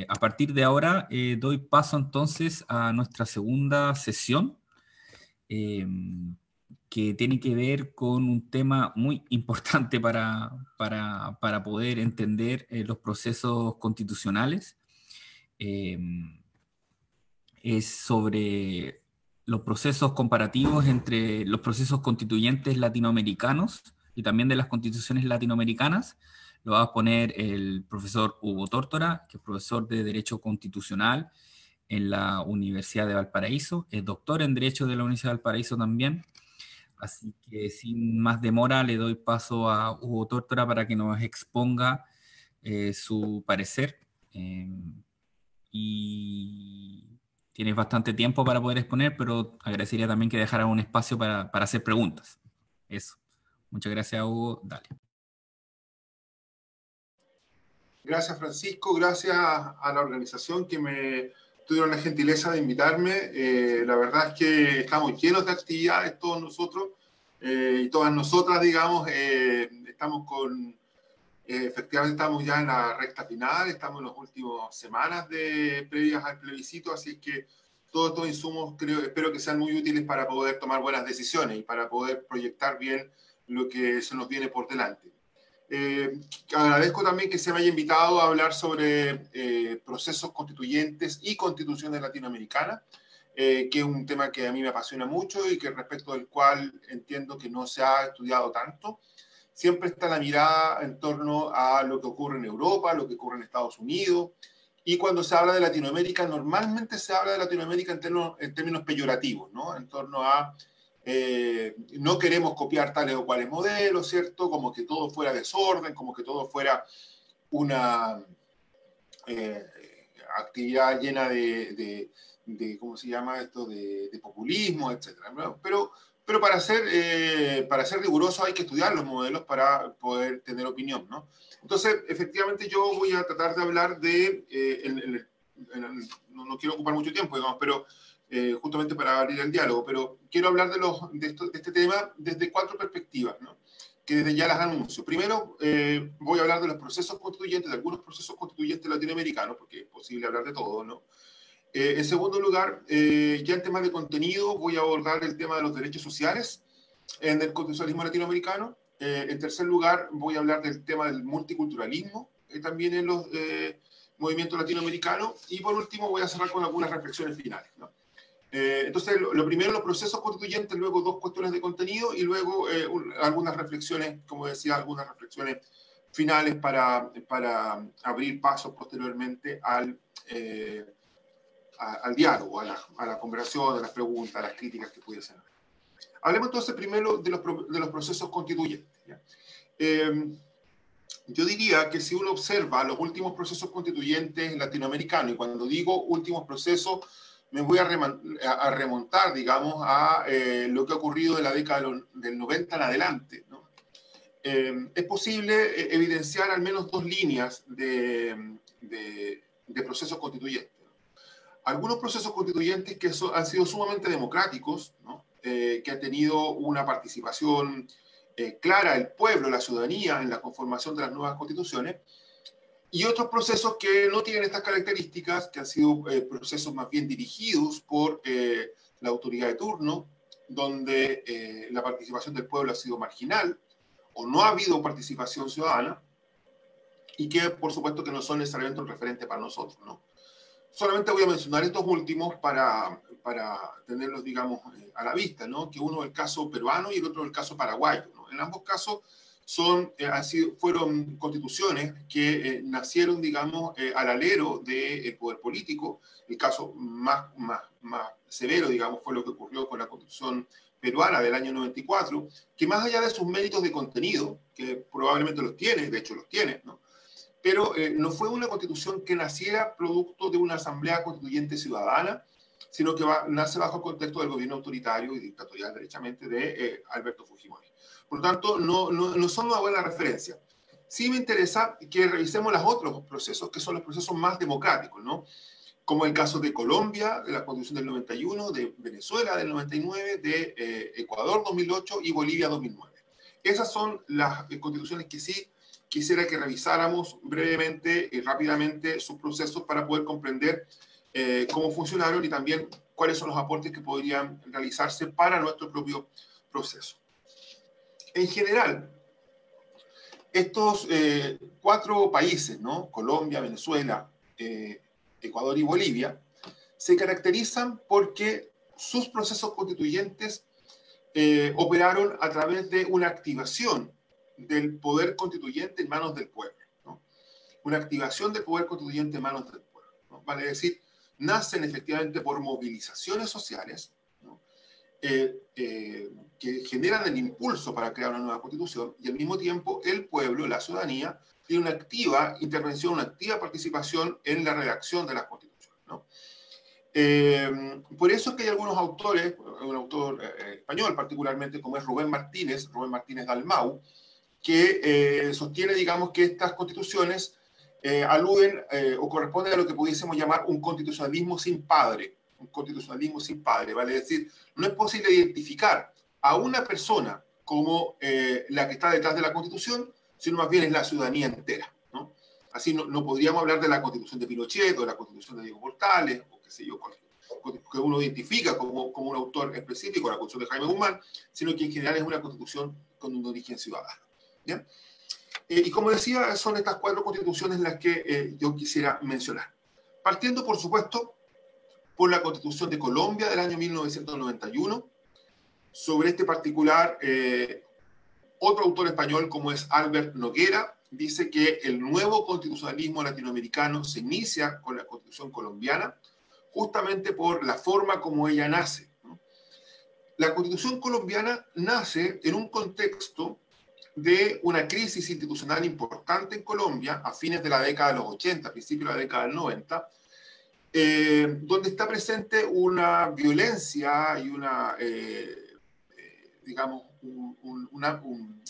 A partir de ahora doy paso entonces a nuestra segunda sesión, que tiene que ver con un tema muy importante para poder entender los procesos constitucionales. Es sobre los procesos comparativos entre los procesos constituyentes latinoamericanos y también de las constituciones latinoamericanas. Lo va a poner el profesor Hugo Tórtora, que es profesor de Derecho Constitucional en la Universidad de Valparaíso, es doctor en Derecho de la Universidad de Valparaíso también. Así que sin más demora le doy paso a Hugo Tórtora para que nos exponga su parecer. Y tienes bastante tiempo para poder exponer, pero agradecería también que dejara un espacio para hacer preguntas. Eso. Muchas gracias, Hugo. Dale. Gracias, Francisco. Gracias a la organización que me tuvieron la gentileza de invitarme. La verdad es que estamos llenos de actividades, todos nosotros y todas nosotras, digamos. Estamos efectivamente estamos ya en la recta final, estamos en las últimas semanas previas al plebiscito, así es que todos estos insumos espero que sean muy útiles para poder tomar buenas decisiones y para poder proyectar bien lo que se nos viene por delante. Agradezco también que se me haya invitado a hablar sobre procesos constituyentes y constituciones latinoamericanas, que es un tema que a mí me apasiona mucho y que respecto del cual entiendo que no se ha estudiado tanto. Siempre está la mirada en torno a lo que ocurre en Europa, lo que ocurre en Estados Unidos, y cuando se habla de Latinoamérica, normalmente se habla de Latinoamérica en términos peyorativos, ¿no? En torno a no queremos copiar tales o cuales modelos, ¿cierto? Como que todo fuera desorden, como que todo fuera una actividad llena de ¿cómo se llama esto? De populismo, etc. Pero para ser riguroso hay que estudiar los modelos para poder tener opinión, ¿no? Entonces, efectivamente, yo voy a tratar de hablar no quiero ocupar mucho tiempo, digamos, pero justamente para abrir el diálogo, pero quiero hablar de este tema desde 4 perspectivas, ¿no? Que desde ya las anuncio. Primero, voy a hablar de los procesos constituyentes, de algunos procesos constituyentes latinoamericanos, porque es posible hablar de todo, ¿no? En segundo lugar, ya en temas de contenido, voy a abordar el tema de los derechos sociales en el constitucionalismo latinoamericano. En tercer lugar, voy a hablar del tema del multiculturalismo, también en los movimientos latinoamericanos. Y por último, voy a cerrar con algunas reflexiones finales, ¿no? Entonces, lo primero, los procesos constituyentes, luego 2 cuestiones de contenido y luego algunas reflexiones, como decía, algunas reflexiones finales para abrir pasos posteriormente al diálogo, a la conversación, a las preguntas, a las críticas que pudiesen haber. Hablemos entonces primero de los procesos constituyentes, ¿ya? Yo diría que si uno observa los últimos procesos constituyentes latinoamericanos, y cuando digo últimos procesos, me voy a remontar, digamos, a lo que ha ocurrido de la década del 90 en adelante, ¿no? Es posible evidenciar al menos 2 líneas de procesos constituyentes. Algunos procesos constituyentes que han sido sumamente democráticos, ¿no? Que han tenido una participación clara del pueblo, la ciudadanía, en la conformación de las nuevas constituciones, y otros procesos que no tienen estas características, que han sido procesos más bien dirigidos por la autoridad de turno, donde la participación del pueblo ha sido marginal, o no ha habido participación ciudadana, y que por supuesto que no son necesariamente un referente para nosotros, ¿no? Solamente voy a mencionar estos últimos para tenerlos, digamos, a la vista, ¿no? Que uno es el caso peruano y el otro es el caso paraguayo, ¿no? En ambos casos fueron constituciones que nacieron, digamos, al alero del poder político. El caso más severo, digamos, fue lo que ocurrió con la Constitución peruana del año 94, que más allá de sus méritos de contenido, que probablemente los tiene, de hecho los tiene, ¿no? Pero no fue una constitución que naciera producto de una asamblea constituyente ciudadana, sino que nace bajo el contexto del gobierno autoritario y dictatorial, derechamente, de Alberto Fujimori. Por lo tanto, no son una buena referencia. Sí me interesa que revisemos los otros procesos, que son los procesos más democráticos, ¿no? Como el caso de Colombia, de la Constitución del 91, de Venezuela del 99, de Ecuador 2008 y Bolivia 2009. Esas son las constituciones que sí quisiera que revisáramos brevemente y rápidamente sus procesos para poder comprender cómo funcionaron y también cuáles son los aportes que podrían realizarse para nuestro propio proceso. En general, estos 4 países, ¿no? Colombia, Venezuela, Ecuador y Bolivia, se caracterizan porque sus procesos constituyentes operaron a través de una activación del poder constituyente en manos del pueblo, ¿no? Una activación del poder constituyente en manos del pueblo, ¿no? Vale decir, nacen efectivamente por movilizaciones sociales, ¿no? Que generan el impulso para crear una nueva constitución y al mismo tiempo el pueblo, la ciudadanía, tiene una activa intervención, una activa participación en la redacción de las constituciones, ¿no? Por eso es que hay algunos autores, un autor español particularmente, como es Rubén Martínez Dalmau, que sostiene, digamos, que estas constituciones aluden o corresponden a lo que pudiésemos llamar un constitucionalismo sin padre. Un constitucionalismo sin padre, vale decir, no es posible identificar a una persona como la que está detrás de la Constitución, sino más bien es la ciudadanía entera, ¿no? Así no podríamos hablar de la Constitución de Pinochet o de la Constitución de Diego Portales, o qué sé yo, que uno identifica como un autor específico, la Constitución de Jaime Guzmán, sino que en general es una Constitución con un origen ciudadano. ¿Bien? Y como decía, son estas 4 constituciones las que yo quisiera mencionar. Partiendo, por supuesto, por la Constitución de Colombia del año 1991. Sobre este particular, otro autor español como es Albert Noguera dice que el nuevo constitucionalismo latinoamericano se inicia con la Constitución colombiana justamente por la forma como ella nace, ¿no? La Constitución colombiana nace en un contexto de una crisis institucional importante en Colombia a fines de la década de los 80, principios de la década del 90, donde está presente una violencia y una, digamos, un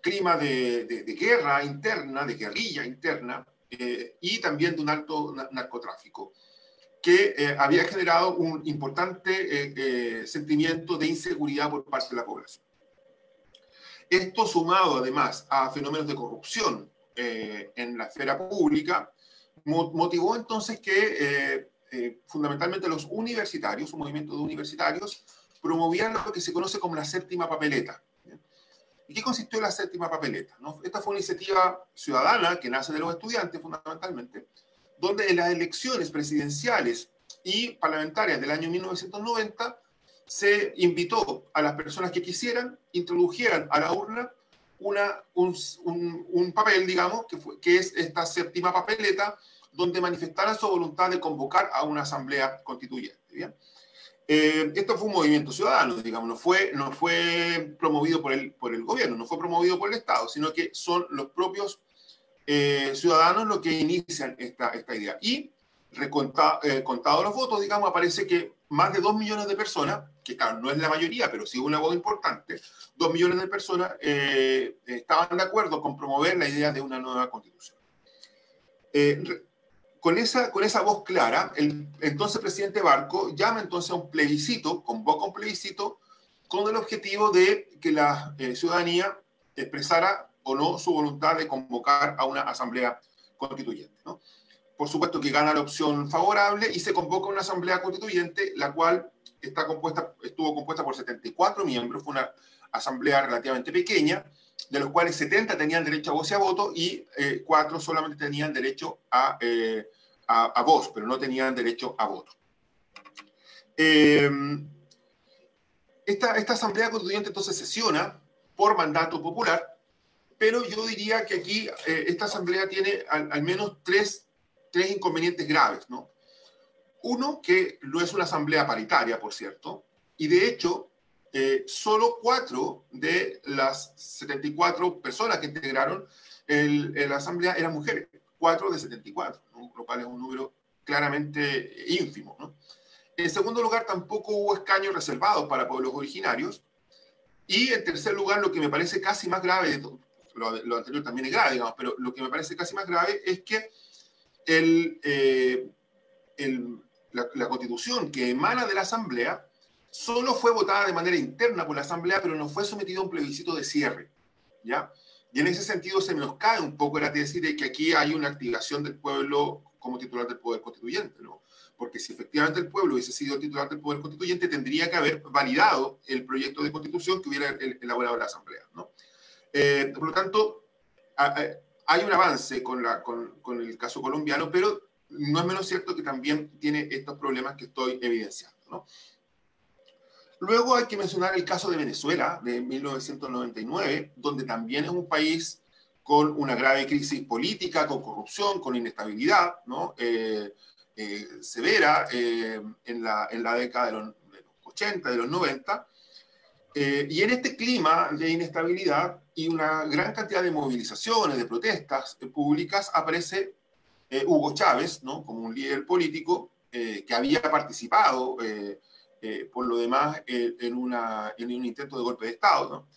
clima de guerra interna, de guerrilla interna, y también de un alto narcotráfico, que había generado un importante sentimiento de inseguridad por parte de la población. Esto sumado además a fenómenos de corrupción en la esfera pública, motivó entonces que fundamentalmente los universitarios, un movimiento de universitarios, promovían lo que se conoce como la séptima papeleta. ¿Y qué consistió la séptima papeleta? ¿No? Esta fue una iniciativa ciudadana que nace de los estudiantes fundamentalmente, donde en las elecciones presidenciales y parlamentarias del año 1990 se invitó a las personas que quisieran, introdujeran a la urna un papel, digamos, que es esta séptima papeleta, donde manifestaran su voluntad de convocar a una asamblea constituyente. ¿Bien? Esto fue un movimiento ciudadano, digamos, no fue promovido por el gobierno, no fue promovido por el Estado, sino que son los propios ciudadanos los que inician esta idea. Y contados los votos, digamos, aparece que más de 2 millones de personas, que claro, no es la mayoría, pero sí una voz importante, 2 millones de personas estaban de acuerdo con promover la idea de una nueva constitución. Con esa voz clara, el entonces presidente Barco llama entonces a un plebiscito, convoca un plebiscito con el objetivo de que la ciudadanía expresara o no su voluntad de convocar a una asamblea constituyente, ¿no? Por supuesto que gana la opción favorable y se convoca una asamblea constituyente, la cual estuvo compuesta por 74 miembros, fue una asamblea relativamente pequeña, de los cuales 70 tenían derecho a voz y a voto y 4 solamente tenían derecho a voz, pero no tenían derecho a voto. Esta asamblea constituyente entonces sesiona por mandato popular, pero yo diría que aquí esta asamblea tiene al menos tres inconvenientes graves, ¿no? Uno, que no es una asamblea paritaria, por cierto, y de hecho solo 4 de las 74 personas que integraron la asamblea eran mujeres, 4 de 74, ¿no? Lo cual es un número claramente ínfimo, ¿no? En segundo lugar, tampoco hubo escaños reservados para pueblos originarios. Y en tercer lugar, lo que me parece casi más grave, lo anterior también es grave, digamos, pero lo que me parece casi más grave es que la constitución que emana de la asamblea solo fue votada de manera interna por la asamblea, pero no fue sometida a un plebiscito de cierre. ¿ya? Y en ese sentido se nos cae un poco la tesis de que aquí hay una activación del pueblo como titular del poder constituyente, ¿no? Porque si efectivamente el pueblo hubiese sido titular del poder constituyente, tendría que haber validado el proyecto de constitución que hubiera elaborado la Asamblea, ¿no? Por lo tanto, hay un avance con el caso colombiano, pero no es menos cierto que también tiene estos problemas que estoy evidenciando, ¿no? Luego hay que mencionar el caso de Venezuela, de 1999, donde también es un país con una grave crisis política, con corrupción, con inestabilidad, ¿no? Severa en la década de los 80, de los 90. Y en este clima de inestabilidad y una gran cantidad de movilizaciones, de protestas públicas, aparece Hugo Chávez, ¿no? Como un líder político que había participado por lo demás en un intento de golpe de Estado, ¿no?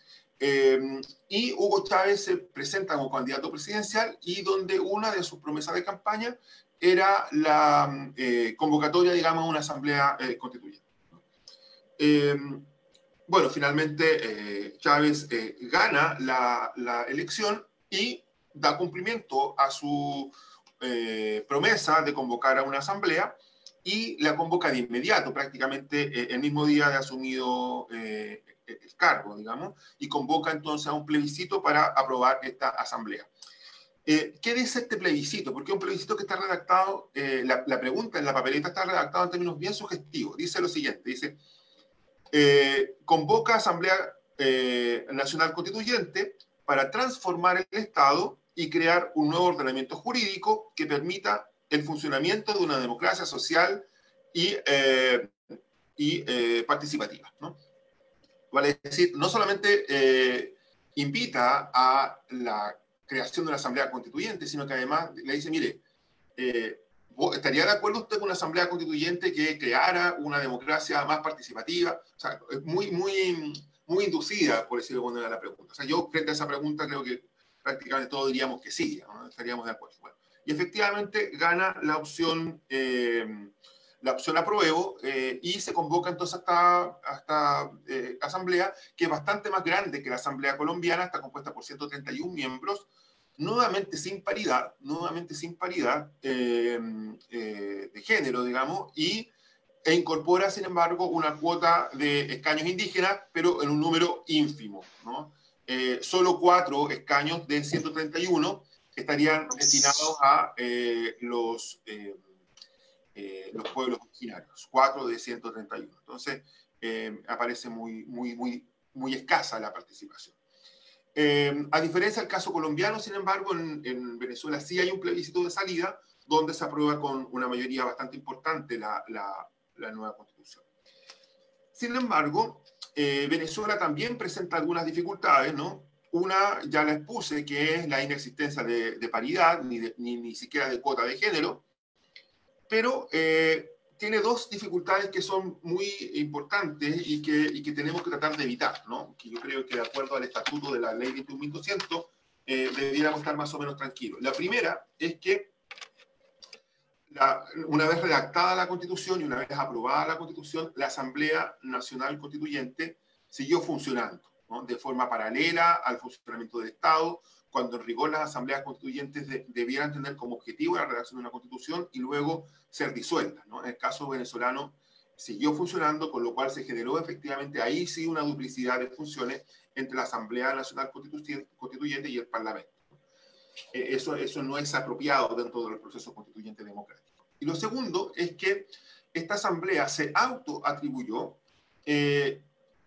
Y Hugo Chávez se presenta como candidato presidencial y donde una de sus promesas de campaña era la convocatoria, digamos, a una asamblea constituyente. Bueno, finalmente Chávez gana la elección y da cumplimiento a su promesa de convocar a una asamblea y la convoca de inmediato, prácticamente el mismo día de asumido el cargo, digamos, y convoca entonces a un plebiscito para aprobar esta asamblea. ¿Qué dice este plebiscito? Porque es un plebiscito que está redactado, la pregunta en la papeleta está redactada en términos bien sugestivos. Dice lo siguiente, dice, convoca Asamblea Nacional Constituyente para transformar el Estado y crear un nuevo ordenamiento jurídico que permita el funcionamiento de una democracia social y participativa, ¿no? Vale decir, no solamente invita a la creación de una asamblea constituyente, sino que además le dice, mire, ¿estaría de acuerdo usted con una asamblea constituyente que creara una democracia más participativa? O sea, es muy inducida, por decirlo de alguna manera, la pregunta. O sea, yo frente a esa pregunta creo que prácticamente todos diríamos que sí, ¿no? Estaríamos de acuerdo. Bueno, y efectivamente gana la opción apruebo y se convoca entonces hasta asamblea, que es bastante más grande que la asamblea colombiana, está compuesta por 131 miembros, nuevamente sin paridad de género, digamos, e incorpora, sin embargo, una cuota de escaños indígenas, pero en un número ínfimo, ¿no? Solo 4 escaños de 131 estarían destinados a los pueblos originarios, 4 de 131. Entonces, aparece muy escasa la participación. A diferencia del caso colombiano, sin embargo, en Venezuela sí hay un plebiscito de salida donde se aprueba con una mayoría bastante importante la nueva constitución. Sin embargo, Venezuela también presenta algunas dificultades, ¿no? Una ya la expuse, que es la inexistencia de paridad, ni siquiera de cuota de género, pero tiene 2 dificultades que son muy importantes y que tenemos que tratar de evitar, ¿no? Que yo creo que de acuerdo al estatuto de la ley 21.200 debiéramos estar más o menos tranquilos. La primera es que una vez redactada la Constitución y una vez aprobada la Constitución, la Asamblea Nacional Constituyente siguió funcionando, ¿no? De forma paralela al funcionamiento del Estado, cuando en rigor las asambleas constituyentes debieran tener como objetivo la redacción de una constitución y luego ser disueltas, ¿no? En el caso venezolano siguió funcionando, con lo cual se generó efectivamente ahí sí una duplicidad de funciones entre la Asamblea Nacional Constituyente y el Parlamento. Eso no es apropiado dentro del proceso constituyente democrático. Y lo segundo es que esta asamblea se autoatribuyó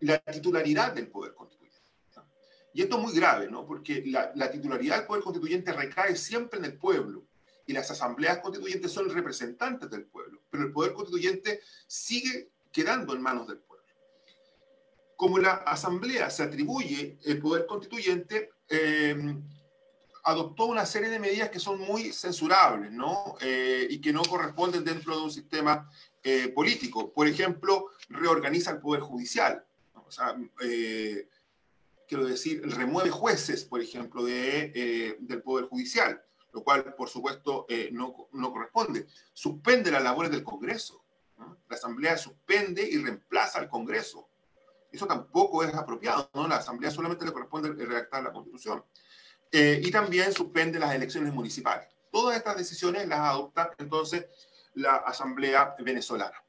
la titularidad del poder constituyente. Y esto es muy grave, ¿no? Porque la titularidad del poder constituyente recae siempre en el pueblo y las asambleas constituyentes son representantes del pueblo, pero el poder constituyente sigue quedando en manos del pueblo. Como la asamblea se atribuye el poder constituyente, adoptó una serie de medidas que son muy censurables, ¿no? Y que no corresponden dentro de un sistema político. Por ejemplo, reorganiza el Poder Judicial, ¿no? O sea, quiero decir, remueve jueces, por ejemplo, del Poder Judicial, lo cual, por supuesto, no corresponde. Suspende las labores del Congreso, ¿no? La Asamblea suspende y reemplaza al Congreso. Eso tampoco es apropiado, ¿no? La Asamblea solamente le corresponde redactar la Constitución. Y también suspende las elecciones municipales. Todas estas decisiones las adopta entonces la Asamblea venezolana.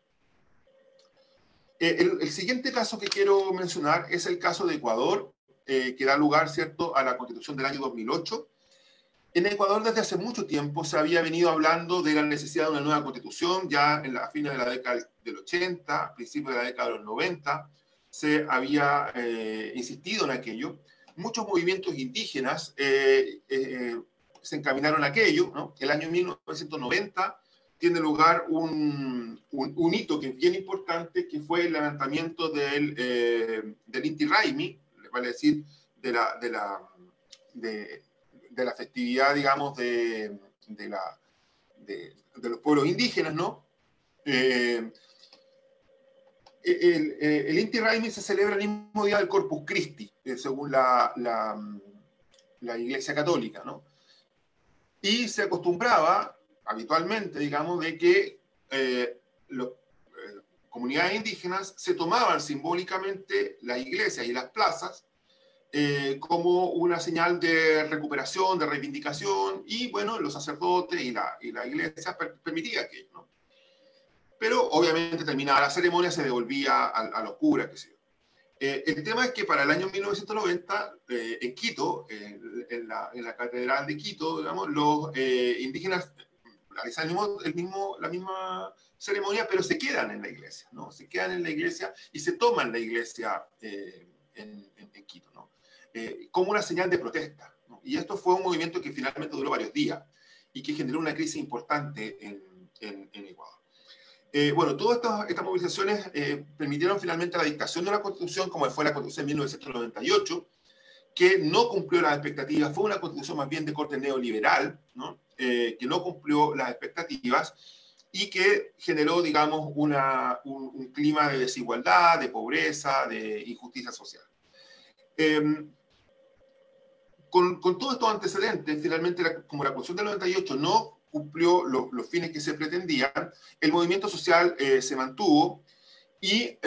El siguiente caso que quiero mencionar es el caso de Ecuador, que da lugar, ¿cierto?, a la Constitución del año 2008. En Ecuador desde hace mucho tiempo se había venido hablando de la necesidad de una nueva constitución, ya en la fines de la década del 80, principios de la década de los 90, se había insistido en aquello. Muchos movimientos indígenas se encaminaron a aquello, ¿no? El año 1990 tiene lugar un hito que es bien importante, que fue el levantamiento del Inti Raymi, vale decir, de la festividad, digamos, de los pueblos indígenas, ¿no? El Inti Raymi se celebra el mismo día del Corpus Christi, según la Iglesia Católica, ¿no? Y se acostumbraba habitualmente, digamos, de que las comunidades indígenas se tomaban simbólicamente las iglesias y las plazas como una señal de recuperación, de reivindicación, y bueno, los sacerdotes y la iglesia permitía aquello, ¿no? Pero obviamente terminada la ceremonia se devolvía a los curas, qué sé yo. El tema es que para el año 1990, en Quito, en la Catedral de Quito, digamos, los indígenas realizan la misma ceremonia, pero se quedan en la iglesia, ¿no? Se quedan en la iglesia y se toman la iglesia en Quito, ¿no? Como una señal de protesta, ¿no? Y esto fue un movimiento que finalmente duró varios días y que generó una crisis importante en Ecuador. Bueno, todas estas movilizaciones permitieron finalmente la dictación de una constitución como fue la Constitución de 1998, que no cumplió las expectativas, fue una constitución más bien de corte neoliberal, ¿no? Que no cumplió las expectativas y que generó, digamos, un clima de desigualdad, de pobreza, de injusticia social. Con todos estos antecedentes, finalmente, como la Constitución del 98 no cumplió los fines que se pretendían, el movimiento social se mantuvo y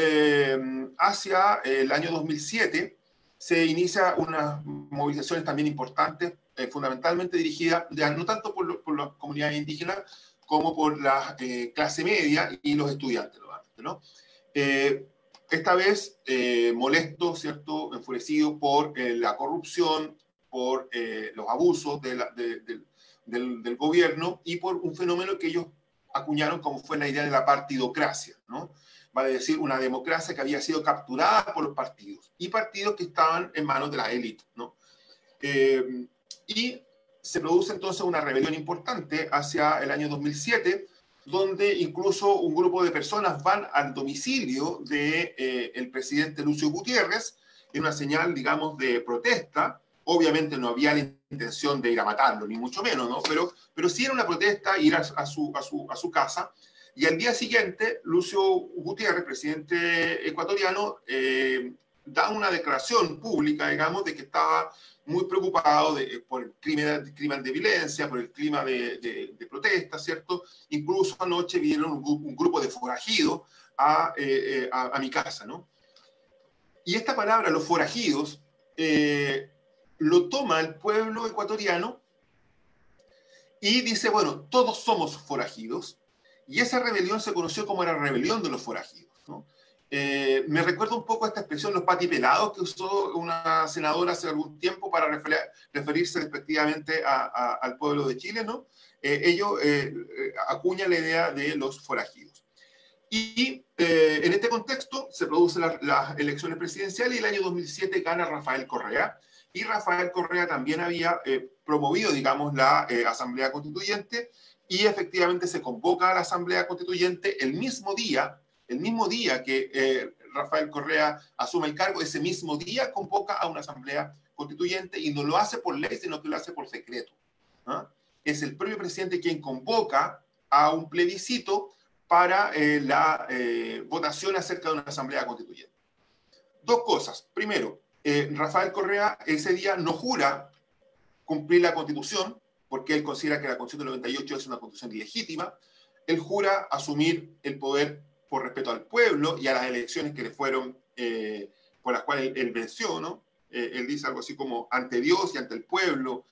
hacia el año 2007 se inicia unas movilizaciones también importantes, fundamentalmente dirigidas no tanto por las comunidades indígenas como por la clase media y los estudiantes, ¿no? Esta vez molesto, ¿cierto?, enfurecido por la corrupción, por los abusos del gobierno y por un fenómeno que ellos acuñaron como fue la idea de la partidocracia, ¿no? Vale decir, una democracia que había sido capturada por los partidos y partidos que estaban en manos de la élite, ¿no? Y se produce entonces una rebelión importante hacia el año 2007, donde incluso un grupo de personas van al domicilio del presidente Lucio Gutiérrez en una señal, digamos, de protesta. Obviamente no había la intención de ir a matarlo, ni mucho menos, ¿no? Pero sí era una protesta ir a su casa. Y al día siguiente, Lucio Gutiérrez, presidente ecuatoriano, da una declaración pública, digamos, de que estaba muy preocupado por el crimen de violencia, por el clima de protesta, ¿cierto? Incluso anoche vinieron un grupo de forajidos a mi casa, ¿no? Y esta palabra, los forajidos, lo toma el pueblo ecuatoriano y dice, bueno, todos somos forajidos, y esa rebelión se conoció como la rebelión de los forajidos, ¿no? Me recuerda un poco a esta expresión los patipelados que usó una senadora hace algún tiempo para referirse respectivamente al pueblo de Chile, ¿no? Ellos acuñan la idea de los forajidos. Y en este contexto se producen las elecciones presidenciales y el año 2007 gana Rafael Correa. Y Rafael Correa también había promovido, digamos, la Asamblea Constituyente y efectivamente se convoca a la Asamblea Constituyente el mismo día que Rafael Correa asume el cargo, ese mismo día convoca a una Asamblea Constituyente y no lo hace por ley, sino que lo hace por secreto, ¿no? Es el propio presidente quien convoca a un plebiscito para la votación acerca de una Asamblea Constituyente. Dos cosas. Primero, Rafael Correa ese día no jura cumplir la Constitución, porque él considera que la Constitución del 98 es una Constitución ilegítima. Él jura asumir el poder por respeto al pueblo y a las elecciones que le fueron por las cuales él venció, ¿no? Él dice algo así como, ante Dios y ante el pueblo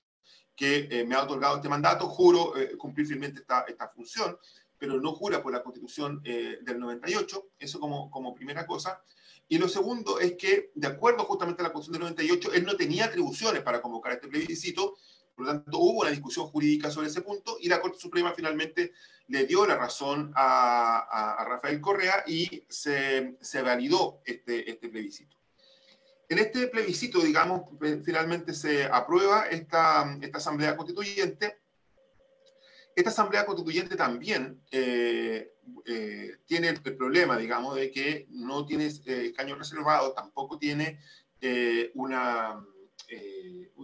que me ha otorgado este mandato, juro cumplir fielmente esta función, pero no jura por la Constitución del 98, eso como primera cosa. Y lo segundo es que, de acuerdo justamente a la Constitución del 98, él no tenía atribuciones para convocar este plebiscito, por lo tanto hubo una discusión jurídica sobre ese punto y la Corte Suprema finalmente le dio la razón a Rafael Correa y se validó este plebiscito. En este plebiscito, digamos, finalmente se aprueba esta Asamblea Constituyente. Esta Asamblea Constituyente también tiene el problema, digamos, de que no tiene escaños reservados, tampoco tiene una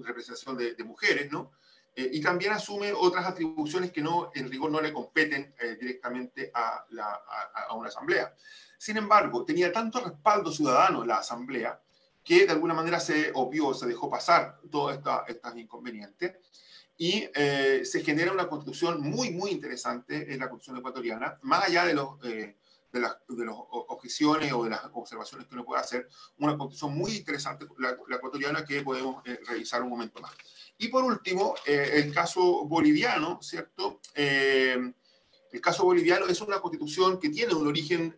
representación de mujeres, ¿no? Y también asume otras atribuciones que en rigor no le competen directamente a una asamblea. Sin embargo, tenía tanto respaldo ciudadano la asamblea que de alguna manera se obvió, se dejó pasar todos estos inconvenientes y se genera una constitución muy, muy interesante en la constitución ecuatoriana, más allá de las objeciones o de las observaciones que uno puede hacer, una constitución muy interesante, la ecuatoriana, que podemos revisar un momento más. Y por último, el caso boliviano, ¿cierto? El caso boliviano es una constitución que tiene un origen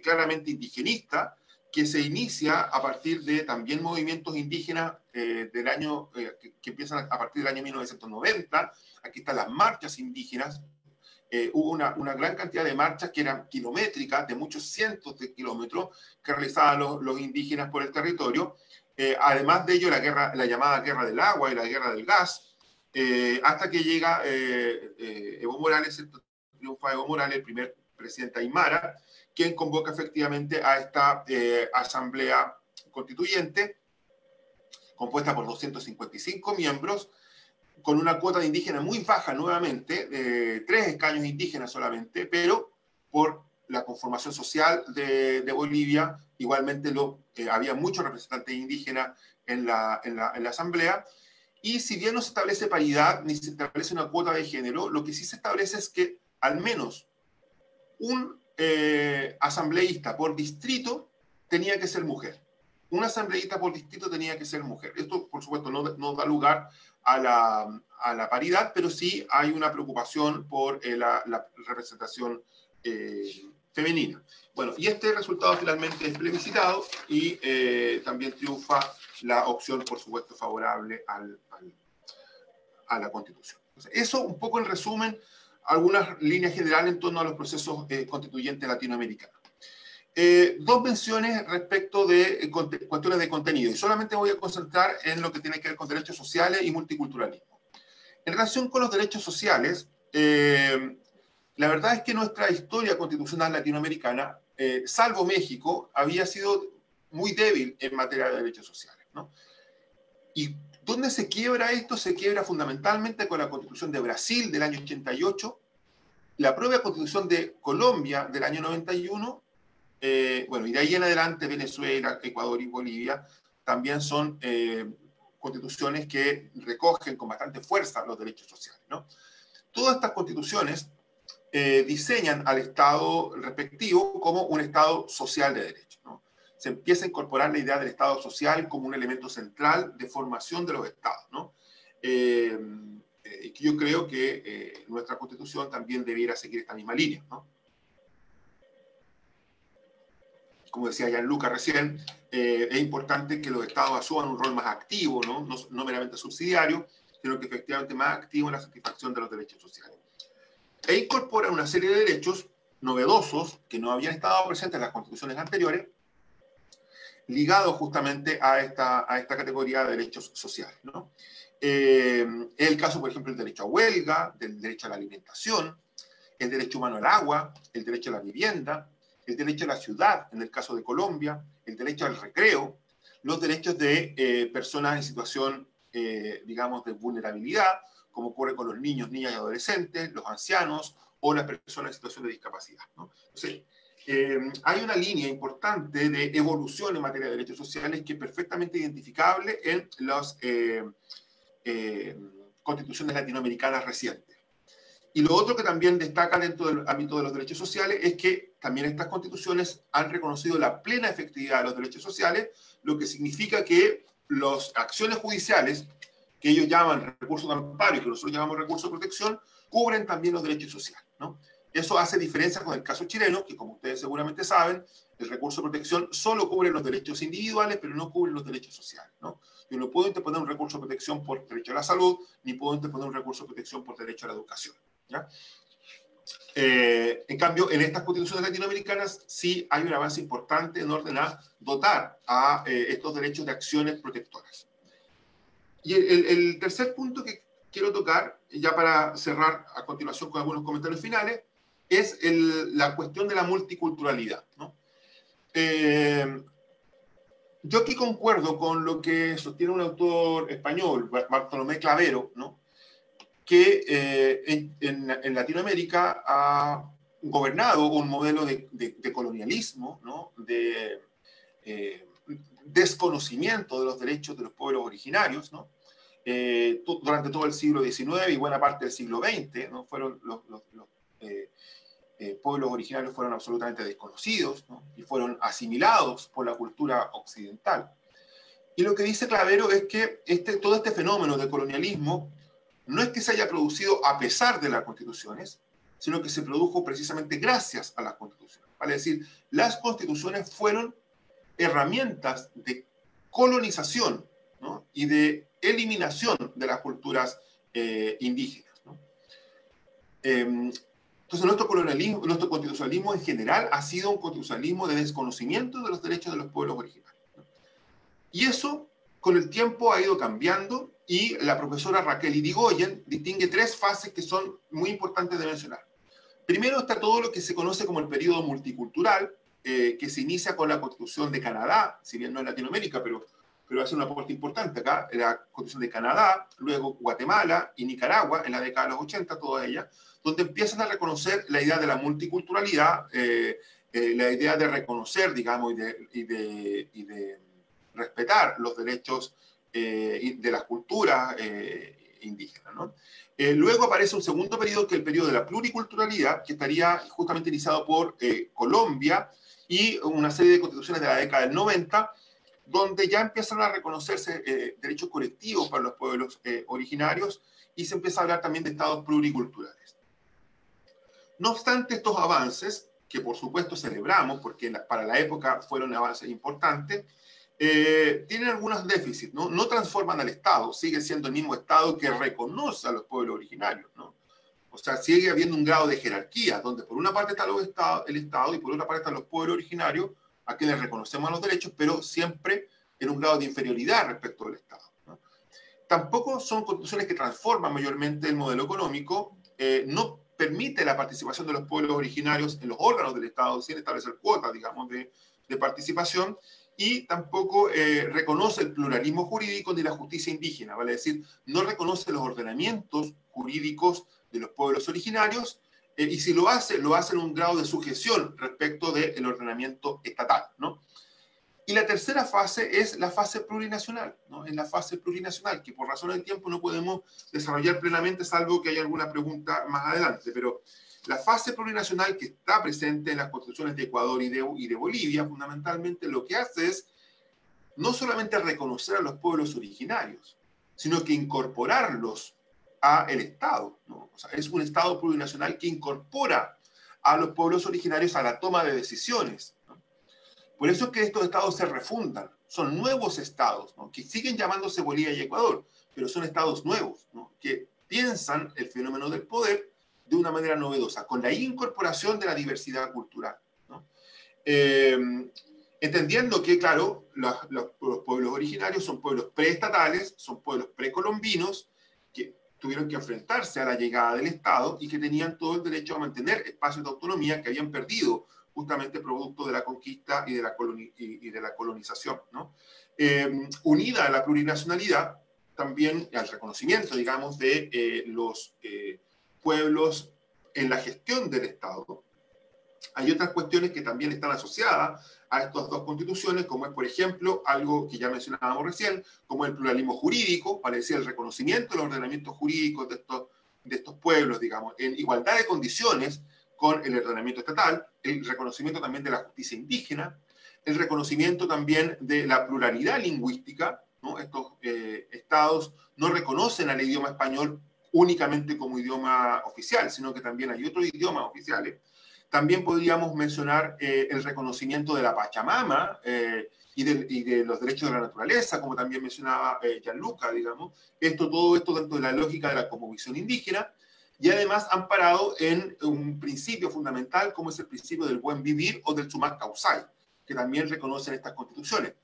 claramente indigenista, que se inicia a partir de también movimientos indígenas del año, que empiezan a partir del año 1990. Aquí están las marchas indígenas. Hubo una gran cantidad de marchas que eran kilométricas, de muchos cientos de kilómetros, que realizaban los indígenas por el territorio. Además de ello, la llamada guerra del agua y la guerra del gas, hasta que llega Evo Morales, triunfa Evo Morales, el primer presidente aymara, quien convoca efectivamente a esta asamblea constituyente, compuesta por 255 miembros, con una cuota de indígenas muy baja nuevamente, 3 escaños indígenas solamente, pero por la conformación social de Bolivia, igualmente había muchos representantes indígenas en la asamblea, y si bien no se establece paridad, ni se establece una cuota de género, lo que sí se establece es que al menos un asambleísta por distrito tenía que ser mujer. Un asambleísta por distrito tenía que ser mujer. Esto, por supuesto, no da lugar a la paridad, pero sí hay una preocupación por la representación femenina. Bueno, y este resultado finalmente es plebiscitado y también triunfa la opción, por supuesto, favorable a la Constitución. Entonces, eso un poco en resumen, algunas líneas generales en torno a los procesos constituyentes latinoamericanos. Dos menciones respecto de cuestiones de contenido, y solamente voy a concentrar en lo que tiene que ver con derechos sociales y multiculturalismo. En relación con los derechos sociales, la verdad es que nuestra historia constitucional latinoamericana, salvo México, había sido muy débil en materia de derechos sociales, ¿no? ¿Y dónde se quiebra esto? Se quiebra fundamentalmente con la Constitución de Brasil del año 88, la propia Constitución de Colombia del año 91, bueno, y de ahí en adelante Venezuela, Ecuador y Bolivia también son constituciones que recogen con bastante fuerza los derechos sociales, ¿no? Todas estas constituciones diseñan al Estado respectivo como un Estado social de derecho, ¿no? Se empieza a incorporar la idea del Estado social como un elemento central de formación de los Estados, ¿no? Yo creo que nuestra Constitución también debiera seguir esta misma línea, ¿no? Como decía Gianluca recién, es importante que los Estados asuman un rol más activo, no meramente subsidiario, sino que efectivamente más activo en la satisfacción de los derechos sociales. E incorpora una serie de derechos novedosos que no habían estado presentes en las constituciones anteriores, ligados justamente a esta categoría de derechos sociales, ¿no? El caso, por ejemplo, del derecho a huelga, del derecho a la alimentación, el derecho humano al agua, el derecho a la vivienda, el derecho a la ciudad, en el caso de Colombia, el derecho al recreo, los derechos de personas en situación, digamos, de vulnerabilidad, como ocurre con los niños, niñas y adolescentes, los ancianos o las personas en situación de discapacidad, ¿no? Entonces, hay una línea importante de evolución en materia de derechos sociales que es perfectamente identificable en las constituciones latinoamericanas recientes. Y lo otro que también destaca dentro del ámbito de los derechos sociales es que también estas constituciones han reconocido la plena efectividad de los derechos sociales, lo que significa que las acciones judiciales, que ellos llaman recursos de amparo y que nosotros llamamos recursos de protección, cubren también los derechos sociales, ¿no? Eso hace diferencia con el caso chileno, que como ustedes seguramente saben, el recurso de protección solo cubre los derechos individuales, pero no cubre los derechos sociales, ¿no? Yo no puedo interponer un recurso de protección por derecho a la salud, ni puedo interponer un recurso de protección por derecho a la educación, ¿ya? En cambio, en estas constituciones latinoamericanas sí hay un avance importante en orden a dotar a estos derechos de acciones protectoras. Y el tercer punto que quiero tocar, ya para cerrar a continuación con algunos comentarios finales, es la cuestión de la multiculturalidad, ¿no? Yo aquí concuerdo con lo que sostiene un autor español, Bartolomé Clavero, ¿no? Que en Latinoamérica ha gobernado un modelo de colonialismo, ¿no? De desconocimiento de los derechos de los pueblos originarios, ¿no? Durante todo el siglo XIX y buena parte del siglo XX, ¿no? Fueron los pueblos originarios fueron absolutamente desconocidos, ¿no? Y fueron asimilados por la cultura occidental. Y lo que dice Clavero es que todo este fenómeno de colonialismo no es que se haya producido a pesar de las constituciones, sino que se produjo precisamente gracias a las constituciones. Vale decir, las constituciones fueron herramientas de colonización, ¿no? Y de eliminación de las culturas indígenas, ¿no? Entonces, nuestro constitucionalismo en general ha sido un constitucionalismo de desconocimiento de los derechos de los pueblos originarios, ¿no? Y eso, con el tiempo, ha ido cambiando, y la profesora Raquel Irigoyen distingue tres fases que son muy importantes de mencionar. Primero está todo lo que se conoce como el periodo multicultural, que se inicia con la Constitución de Canadá, si bien no en Latinoamérica, pero hace un aporte importante acá, la Constitución de Canadá, luego Guatemala y Nicaragua, en la década de los 80, todas ellas, donde empiezan a reconocer la idea de la multiculturalidad, la idea de reconocer, digamos, y de respetar los derechos de las culturas indígenas, ¿no? Luego aparece un segundo periodo, que es el periodo de la pluriculturalidad, que estaría justamente iniciado por Colombia y una serie de constituciones de la década del 90, donde ya empiezan a reconocerse derechos colectivos para los pueblos originarios, y se empieza a hablar también de estados pluriculturales. No obstante estos avances, que por supuesto celebramos, porque para la época fueron avances importantes, tienen algunos déficits, ¿no? No transforman al Estado, sigue siendo el mismo Estado que reconoce a los pueblos originarios, ¿no? O sea, sigue habiendo un grado de jerarquía, donde por una parte está el Estado y por otra parte están los pueblos originarios, a quienes reconocemos los derechos, pero siempre en un grado de inferioridad respecto al Estado, ¿no? Tampoco son constituciones que transforman mayormente el modelo económico, no permite la participación de los pueblos originarios en los órganos del Estado, sin establecer cuotas, digamos, de participación, y tampoco reconoce el pluralismo jurídico ni la justicia indígena, vale decir, no reconoce los ordenamientos jurídicos de los pueblos originarios, y si lo hace en un grado de sujeción respecto del ordenamiento estatal, ¿no? Y la tercera fase es la fase plurinacional, ¿no? Es la fase plurinacional, que por razón del tiempo no podemos desarrollar plenamente, salvo que haya alguna pregunta más adelante, pero la fase plurinacional, que está presente en las constituciones de Ecuador y de Bolivia, fundamentalmente lo que hace es no solamente reconocer a los pueblos originarios, sino que incorporarlos al Estado, ¿no? O sea, es un Estado plurinacional que incorpora a los pueblos originarios a la toma de decisiones, ¿no? Por eso es que estos estados se refundan, son nuevos estados, ¿no? Que siguen llamándose Bolivia y Ecuador, pero son estados nuevos, ¿no? Que piensan el fenómeno del poder de una manera novedosa, con la incorporación de la diversidad cultural, ¿no? Entendiendo que, claro, los pueblos originarios son pueblos preestatales, son pueblos precolombinos, que tuvieron que enfrentarse a la llegada del Estado y que tenían todo el derecho a mantener espacios de autonomía que habían perdido justamente producto de la conquista y de la colonización, ¿no? Unida a la plurinacionalidad, también al reconocimiento, digamos, de los pueblos en la gestión del Estado. Hay otras cuestiones que también están asociadas a estas dos constituciones, como es, por ejemplo, algo que ya mencionábamos recién, como el pluralismo jurídico, para decir el reconocimiento de los ordenamientos jurídicos de estos pueblos, digamos, en igualdad de condiciones con el ordenamiento estatal, el reconocimiento también de la justicia indígena, el reconocimiento también de la pluralidad lingüística, ¿no? Estos estados no reconocen al idioma español únicamente como idioma oficial, sino que también hay otros idiomas oficiales. También podríamos mencionar el reconocimiento de la Pachamama y de los derechos de la naturaleza, como también mencionaba Gianluca, digamos. Todo esto dentro de la lógica de la cosmovisión indígena, y además amparado en un principio fundamental como es el principio del buen vivir o del sumak causai, que también reconocen estas constituciones.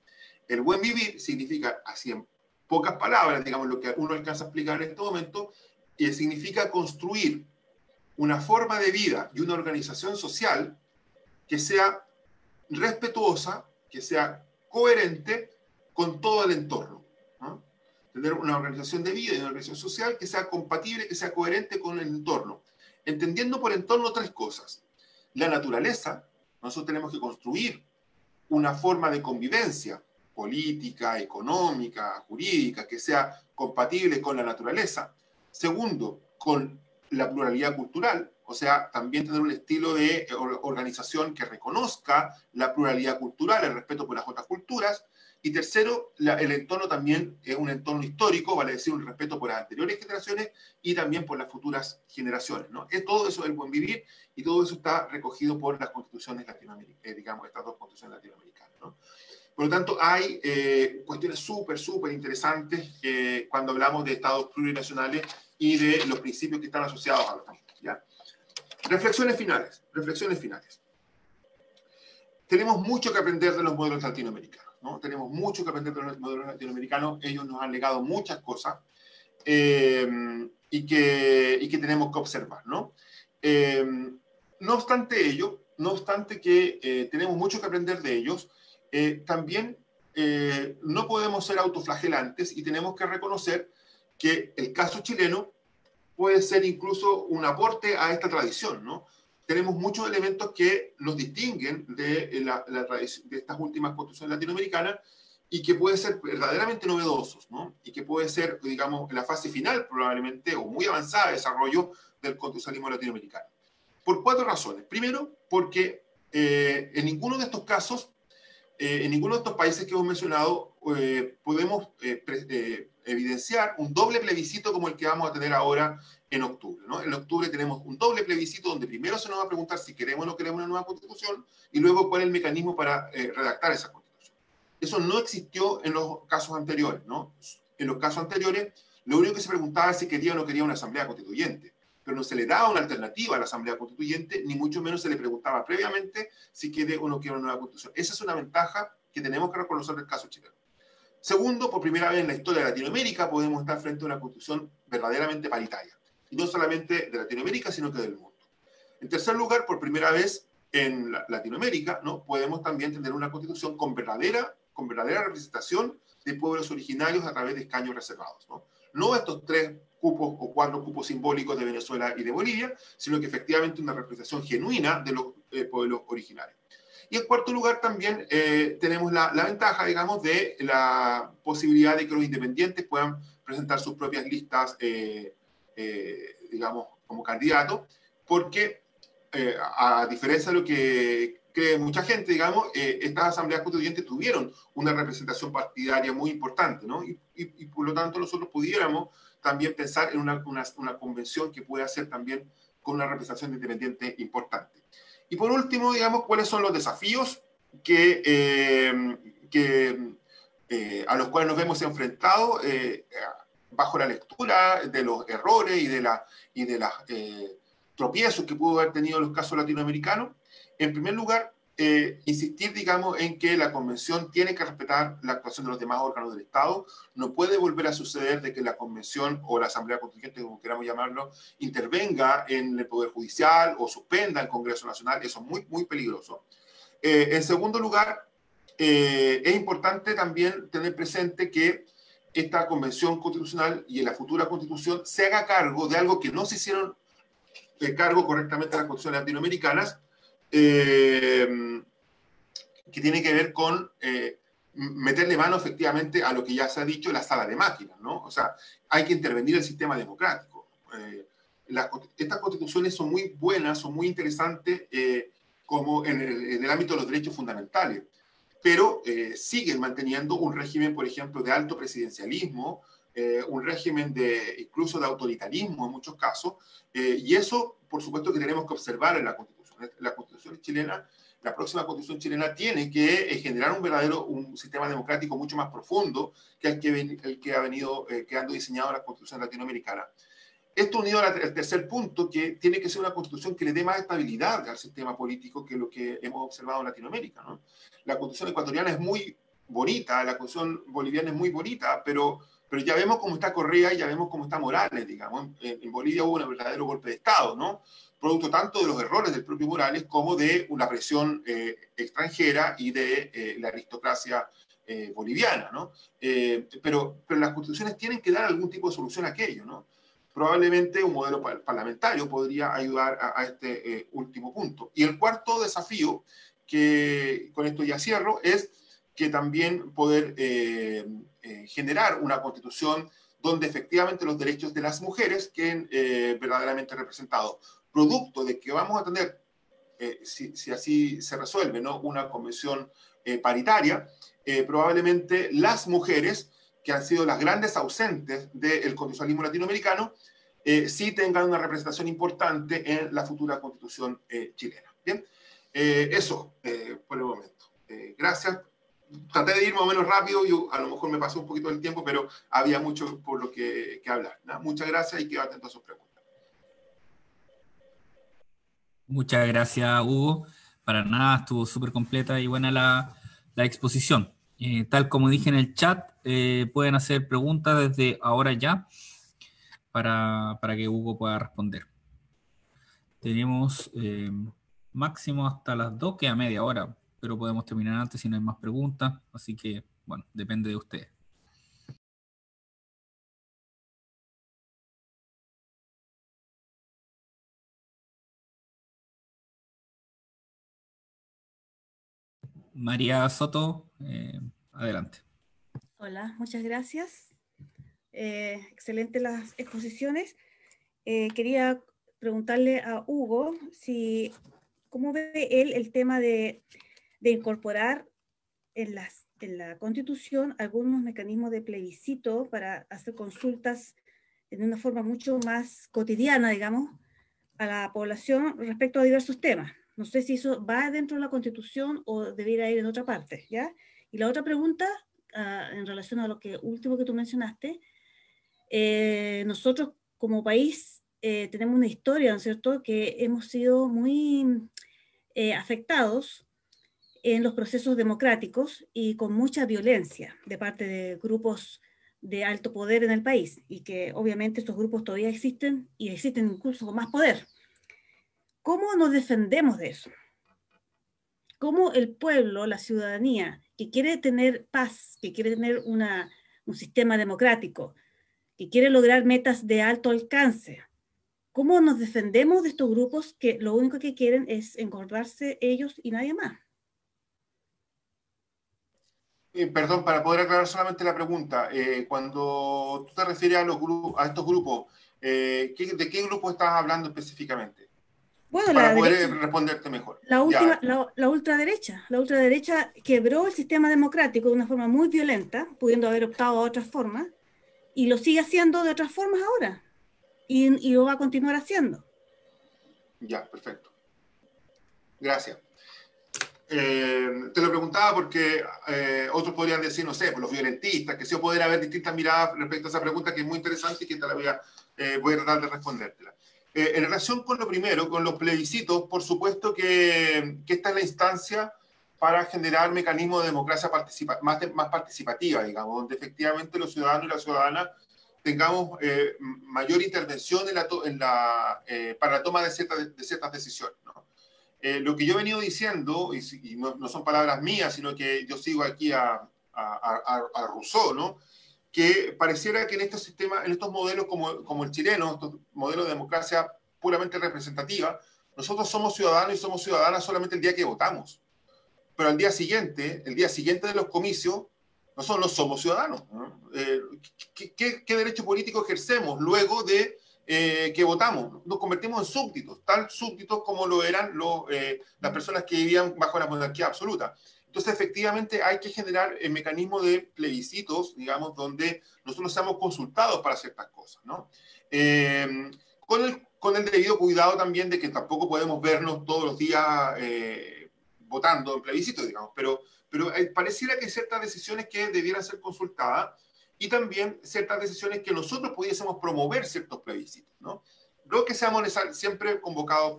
El buen vivir significa, así en pocas palabras, digamos, lo que uno alcanza a explicar en este momento, significa construir una forma de vida y una organización social que sea respetuosa, que sea coherente con todo el entorno, ¿no? Tener una organización de vida y una organización social que sea compatible, que sea coherente con el entorno. Entendiendo por entorno tres cosas. La naturaleza, nosotros tenemos que construir una forma de convivencia política, económica, jurídica, que sea compatible con la naturaleza. Segundo, con la pluralidad cultural, o sea, también tener un estilo de organización que reconozca la pluralidad cultural, el respeto por las otras culturas. Y tercero, el entorno también es un entorno histórico, vale decir, un respeto por las anteriores generaciones y también por las futuras generaciones, ¿no? Todo eso es el buen vivir y todo eso está recogido por las constituciones latinoamericanas, digamos, estas dos constituciones latinoamericanas, ¿no? Por lo tanto, hay cuestiones súper interesantes cuando hablamos de estados plurinacionales y de los principios que están asociados a los mismos, ¿ya? Reflexiones finales. Tenemos mucho que aprender de los modelos latinoamericanos, ¿no? Tenemos mucho que aprender de los modelos latinoamericanos. Ellos nos han legado muchas cosas y que tenemos que observar, ¿no? No obstante ello, no obstante que tenemos mucho que aprender de ellos, también no podemos ser autoflagelantes y tenemos que reconocer que el caso chileno puede ser incluso un aporte a esta tradición, ¿no? Tenemos muchos elementos que nos distinguen de estas últimas constituciones latinoamericanas y que pueden ser verdaderamente novedosos, ¿no? Y que puede ser, digamos, la fase final probablemente o muy avanzada de desarrollo del constitucionalismo latinoamericano. Por cuatro razones. Primero, porque en ninguno de estos casos, en ninguno de estos países que hemos mencionado, podemos evidenciar un doble plebiscito como el que vamos a tener ahora en octubre, ¿no? En octubre tenemos un doble plebiscito donde primero se nos va a preguntar si queremos o no queremos una nueva constitución y luego cuál es el mecanismo para redactar esa constitución. Eso no existió en los casos anteriores, ¿no? En los casos anteriores, lo único que se preguntaba es si quería o no quería una asamblea constituyente, pero no se le daba una alternativa a la asamblea constituyente, ni mucho menos se le preguntaba previamente si quiere o no quiere una nueva constitución. Esa es una ventaja que tenemos que reconocer del caso chileno. Segundo, por primera vez en la historia de Latinoamérica podemos estar frente a una constitución verdaderamente paritaria. Y no solamente de Latinoamérica, sino que del mundo. En tercer lugar, por primera vez en Latinoamérica, ¿no? Podemos también tener una constitución con verdadera representación de pueblos originarios a través de escaños reservados, ¿no? No estos 3 cupos o 4 cupos simbólicos de Venezuela y de Bolivia, sino que efectivamente una representación genuina de los pueblos originarios. Y en cuarto lugar también tenemos la ventaja, digamos, de la posibilidad de que los independientes puedan presentar sus propias listas, digamos, como candidatos, porque a diferencia de lo que cree mucha gente, digamos, estas asambleas constituyentes tuvieron una representación partidaria muy importante, ¿no? Y por lo tanto nosotros pudiéramos también pensar en una convención que pueda ser también con una representación independiente importante. Y por último, digamos, cuáles son los desafíos a los cuales nos vemos enfrentados bajo la lectura de los errores y de las tropiezos que pudo haber tenido los casos latinoamericanos. En primer lugar, insistir, digamos, en que la Convención tiene que respetar la actuación de los demás órganos del Estado. No puede volver a suceder de que la Convención o la Asamblea Constituyente, como queramos llamarlo, intervenga en el Poder Judicial o suspenda el Congreso Nacional. Eso es muy, muy peligroso. En segundo lugar, es importante también tener presente que esta Convención Constitucional y en la futura Constitución se haga cargo de algo que no se hicieron cargo correctamente las constituciones latinoamericanas, que tiene que ver con meterle mano efectivamente a lo que ya se ha dicho, la sala de máquinas, ¿no? O sea, hay que intervenir el sistema democrático. estas constituciones son muy buenas, son muy interesantes como en el ámbito de los derechos fundamentales, pero siguen manteniendo un régimen, por ejemplo, de alto presidencialismo, un régimen incluso de autoritarismo en muchos casos, y eso, por supuesto, que tenemos que observar en la Constitución. La Constitución chilena, la próxima Constitución chilena tiene que generar un sistema democrático mucho más profundo que el que ha venido quedando diseñado en la Constitución latinoamericana. Esto unido al tercer punto, que tiene que ser una constitución que le dé más estabilidad al sistema político que lo que hemos observado en Latinoamérica, ¿no? La constitución ecuatoriana es muy bonita, la constitución boliviana es muy bonita, pero ya vemos cómo está Correa y ya vemos cómo está Morales, digamos. En Bolivia hubo un verdadero golpe de Estado, ¿no? Producto tanto de los errores del propio Morales como de una presión extranjera y de la aristocracia boliviana, ¿no? Pero las constituciones tienen que dar algún tipo de solución a aquello, ¿no? Probablemente un modelo parlamentario podría ayudar a este último punto. Y el cuarto desafío, que con esto ya cierro, es que también poder generar una constitución donde efectivamente los derechos de las mujeres queden verdaderamente representados. Producto de que vamos a tener, si así se resuelve, ¿no?, una convención paritaria, probablemente las mujeres, que han sido las grandes ausentes del constitucionalismo latinoamericano, sí tengan una representación importante en la futura constitución chilena. Bien, eso por el momento. Gracias. Traté de ir más o menos rápido, yo a lo mejor me pasó un poquito del tiempo, pero había mucho por lo que hablar, ¿no? Muchas gracias y quedo atento a sus preguntas. Muchas gracias, Hugo. Para nada, estuvo súper completa y buena la exposición. Tal como dije en el chat, pueden hacer preguntas desde ahora ya para que Hugo pueda responder. Tenemos máximo hasta las 2, queda media hora, pero podemos terminar antes si no hay más preguntas, así que, bueno, depende de ustedes. María Soto, adelante. Hola, muchas gracias. Excelente las exposiciones. Quería preguntarle a Hugo cómo ve él el tema de incorporar en la Constitución algunos mecanismos de plebiscito para hacer consultas de una forma mucho más cotidiana, digamos, a la población respecto a diversos temas. No sé si eso va dentro de la Constitución o debería ir en otra parte, ¿ya? Y la otra pregunta, en relación a lo último que tú mencionaste, nosotros como país tenemos una historia, ¿no es cierto?, que hemos sido muy afectados en los procesos democráticos y con mucha violencia de parte de grupos de alto poder en el país, y que obviamente estos grupos todavía existen y existen incluso con más poder. ¿Cómo nos defendemos de eso? ¿Cómo el pueblo, la ciudadanía, que quiere tener paz, que quiere tener un sistema democrático, que quiere lograr metas de alto alcance, cómo nos defendemos de estos grupos que lo único que quieren es engordarse ellos y nadie más? Perdón, para poder aclarar solamente la pregunta, cuando tú te refieres a estos grupos, ¿de qué grupo estás hablando específicamente? Bueno, Para la poder derecha, responderte mejor. la ultraderecha quebró el sistema democrático de una forma muy violenta, pudiendo haber optado a otras formas, y lo sigue haciendo de otras formas ahora, y lo va a continuar haciendo. Ya, perfecto. Gracias. Te lo preguntaba porque otros podrían decir, no sé, por los violentistas, que sí, poder haber distintas miradas respecto a esa pregunta, que es muy interesante y que te la voy a tratar de respondértela. En relación con lo primero, con los plebiscitos, por supuesto que esta es la instancia para generar mecanismos de democracia más participativa, digamos, donde efectivamente los ciudadanos y las ciudadanas tengamos mayor intervención para la toma de ciertas decisiones, ¿no? Lo que yo he venido diciendo, y no son palabras mías, sino que yo sigo aquí a Rousseau, ¿no?, que pareciera que en estos sistemas, en estos modelos como el chileno, estos modelos de democracia puramente representativa, nosotros somos ciudadanos y somos ciudadanas solamente el día que votamos. Pero el día siguiente de los comicios, nosotros no somos ciudadanos, ¿no? ¿Qué derecho político ejercemos luego de que votamos. Nos convertimos en súbditos, tan súbditos como lo eran las personas que vivían bajo la monarquía absoluta. Entonces, efectivamente, hay que generar el mecanismo de plebiscitos, digamos, donde nosotros seamos consultados para ciertas cosas, ¿no? Con el debido cuidado también de que tampoco podemos vernos todos los días votando en plebiscitos, digamos, pero pareciera que hay ciertas decisiones que debieran ser consultadas y también ciertas decisiones que nosotros pudiésemos promover ciertos plebiscitos, ¿no? No que seamos siempre convocados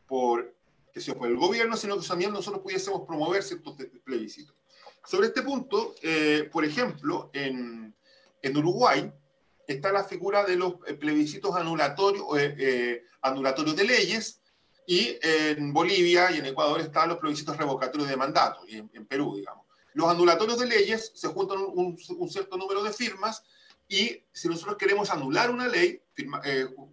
por el gobierno, sino que también nosotros pudiésemos promover ciertos plebiscitos. Sobre este punto, por ejemplo, en Uruguay está la figura de los plebiscitos anulatorios de leyes, y en Bolivia y en Ecuador están los plebiscitos revocatorios de mandato, y en Perú, digamos. Los anulatorios de leyes se juntan un cierto número de firmas, y si nosotros queremos anular una ley,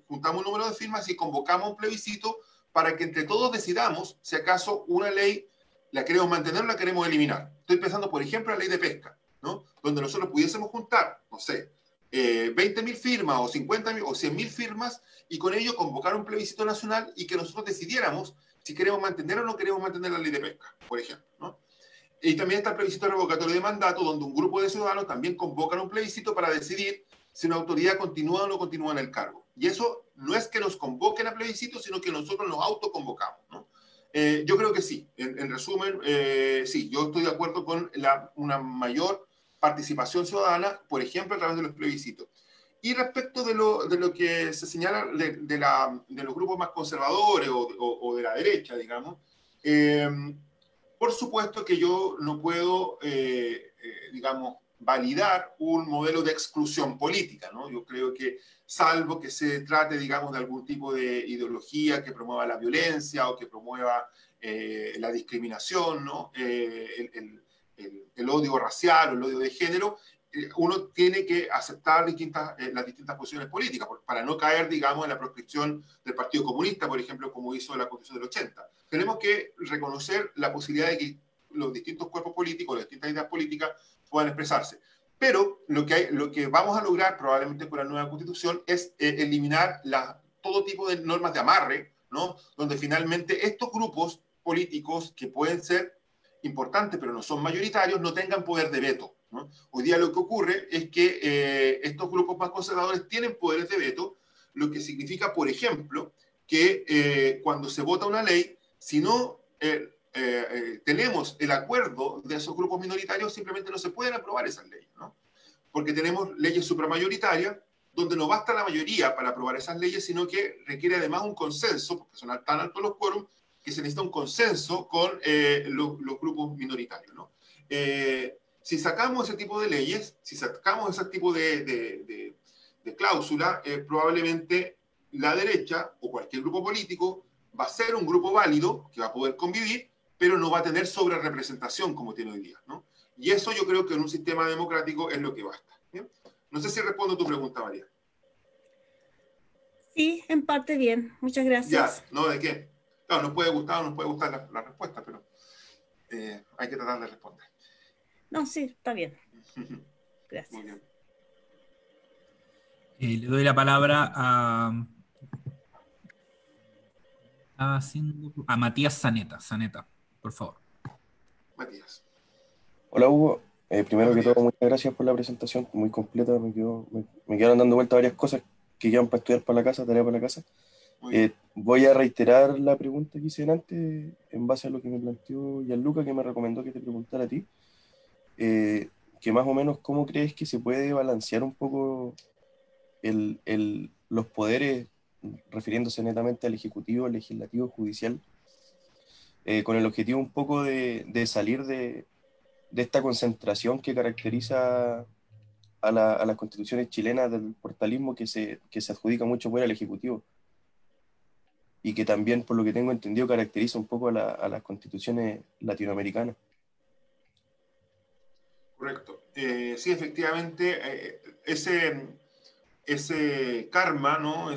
juntamos un número de firmas y convocamos un plebiscito para que entre todos decidamos si acaso una ley la queremos mantener o la queremos eliminar. Estoy pensando, por ejemplo, en la ley de pesca, ¿no? Donde nosotros pudiésemos juntar, no sé, 20.000 firmas o 50.000 o 100.000 firmas, y con ello convocar un plebiscito nacional y que nosotros decidiéramos si queremos mantener o no queremos mantener la ley de pesca, por ejemplo, ¿no? Y también está el plebiscito revocatorio de mandato, donde un grupo de ciudadanos también convocan un plebiscito para decidir si una autoridad continúa o no continúa en el cargo. Y eso no es que nos convoquen a plebiscito, sino que nosotros nos autoconvocamos, ¿no? Yo creo que sí. En resumen, sí, yo estoy de acuerdo con una mayor participación ciudadana, por ejemplo, a través de los plebiscitos. Y respecto de lo que se señala de los grupos más conservadores o de la derecha, digamos, por supuesto que yo no puedo, digamos, validar un modelo de exclusión política, ¿no? Yo creo que, salvo que se trate, digamos, de algún tipo de ideología que promueva la violencia o que promueva la discriminación, ¿no? El odio racial o el odio de género, uno tiene que aceptar las distintas posiciones políticas para no caer, digamos, en la proscripción del Partido Comunista, por ejemplo, como hizo la Constitución del 80. Tenemos que reconocer la posibilidad de que los distintos cuerpos políticos, las distintas ideas políticas puedan expresarse. Pero lo que vamos a lograr probablemente con la nueva Constitución es eliminar todo tipo de normas de amarre, ¿no? Donde finalmente estos grupos políticos, que pueden ser importantes pero no son mayoritarios, no tengan poder de veto, ¿no? Hoy día lo que ocurre es que estos grupos más conservadores tienen poderes de veto, lo que significa, por ejemplo, que cuando se vota una ley, si no tenemos el acuerdo de esos grupos minoritarios, simplemente no se pueden aprobar esas leyes, ¿no? Porque tenemos leyes supramayoritarias donde no basta la mayoría para aprobar esas leyes, sino que requiere además un consenso, porque son tan altos los quórums, que se necesita un consenso con los grupos minoritarios, ¿no? Si sacamos ese tipo de leyes, si sacamos ese tipo de cláusula, probablemente la derecha o cualquier grupo político va a ser un grupo válido que va a poder convivir, pero no va a tener sobrerepresentación como tiene hoy día, ¿no? Y eso yo creo que en un sistema democrático es lo que basta, ¿bien? No sé si respondo a tu pregunta, María. Sí, en parte bien. Muchas gracias. Ya, ¿no? ¿De qué? Claro, nos puede gustar o nos puede gustar la respuesta, pero hay que tratar de responder. No, sí, está bien. Gracias. Muy bien. Le doy la palabra a Matías Zaneta. Zaneta, por favor. Matías. Hola Hugo, primero que Matías. todo muchas gracias por la presentación, muy completa, me quedaron dando vuelta varias cosas que quedan para estudiar para la casa, tarea para la casa. Voy a reiterar la pregunta que hice antes en base a lo que me planteó Gianluca, que me recomendó que te preguntara a ti, que más o menos cómo crees que se puede balancear un poco los poderes, refiriéndose netamente al Ejecutivo, Legislativo, Judicial, con el objetivo un poco de salir de esta concentración que caracteriza a las constituciones chilenas del portalismo, que se adjudica mucho por el Ejecutivo y que también, por lo que tengo entendido, caracteriza un poco a las constituciones latinoamericanas. Correcto. Sí, efectivamente, ese karma, ¿no?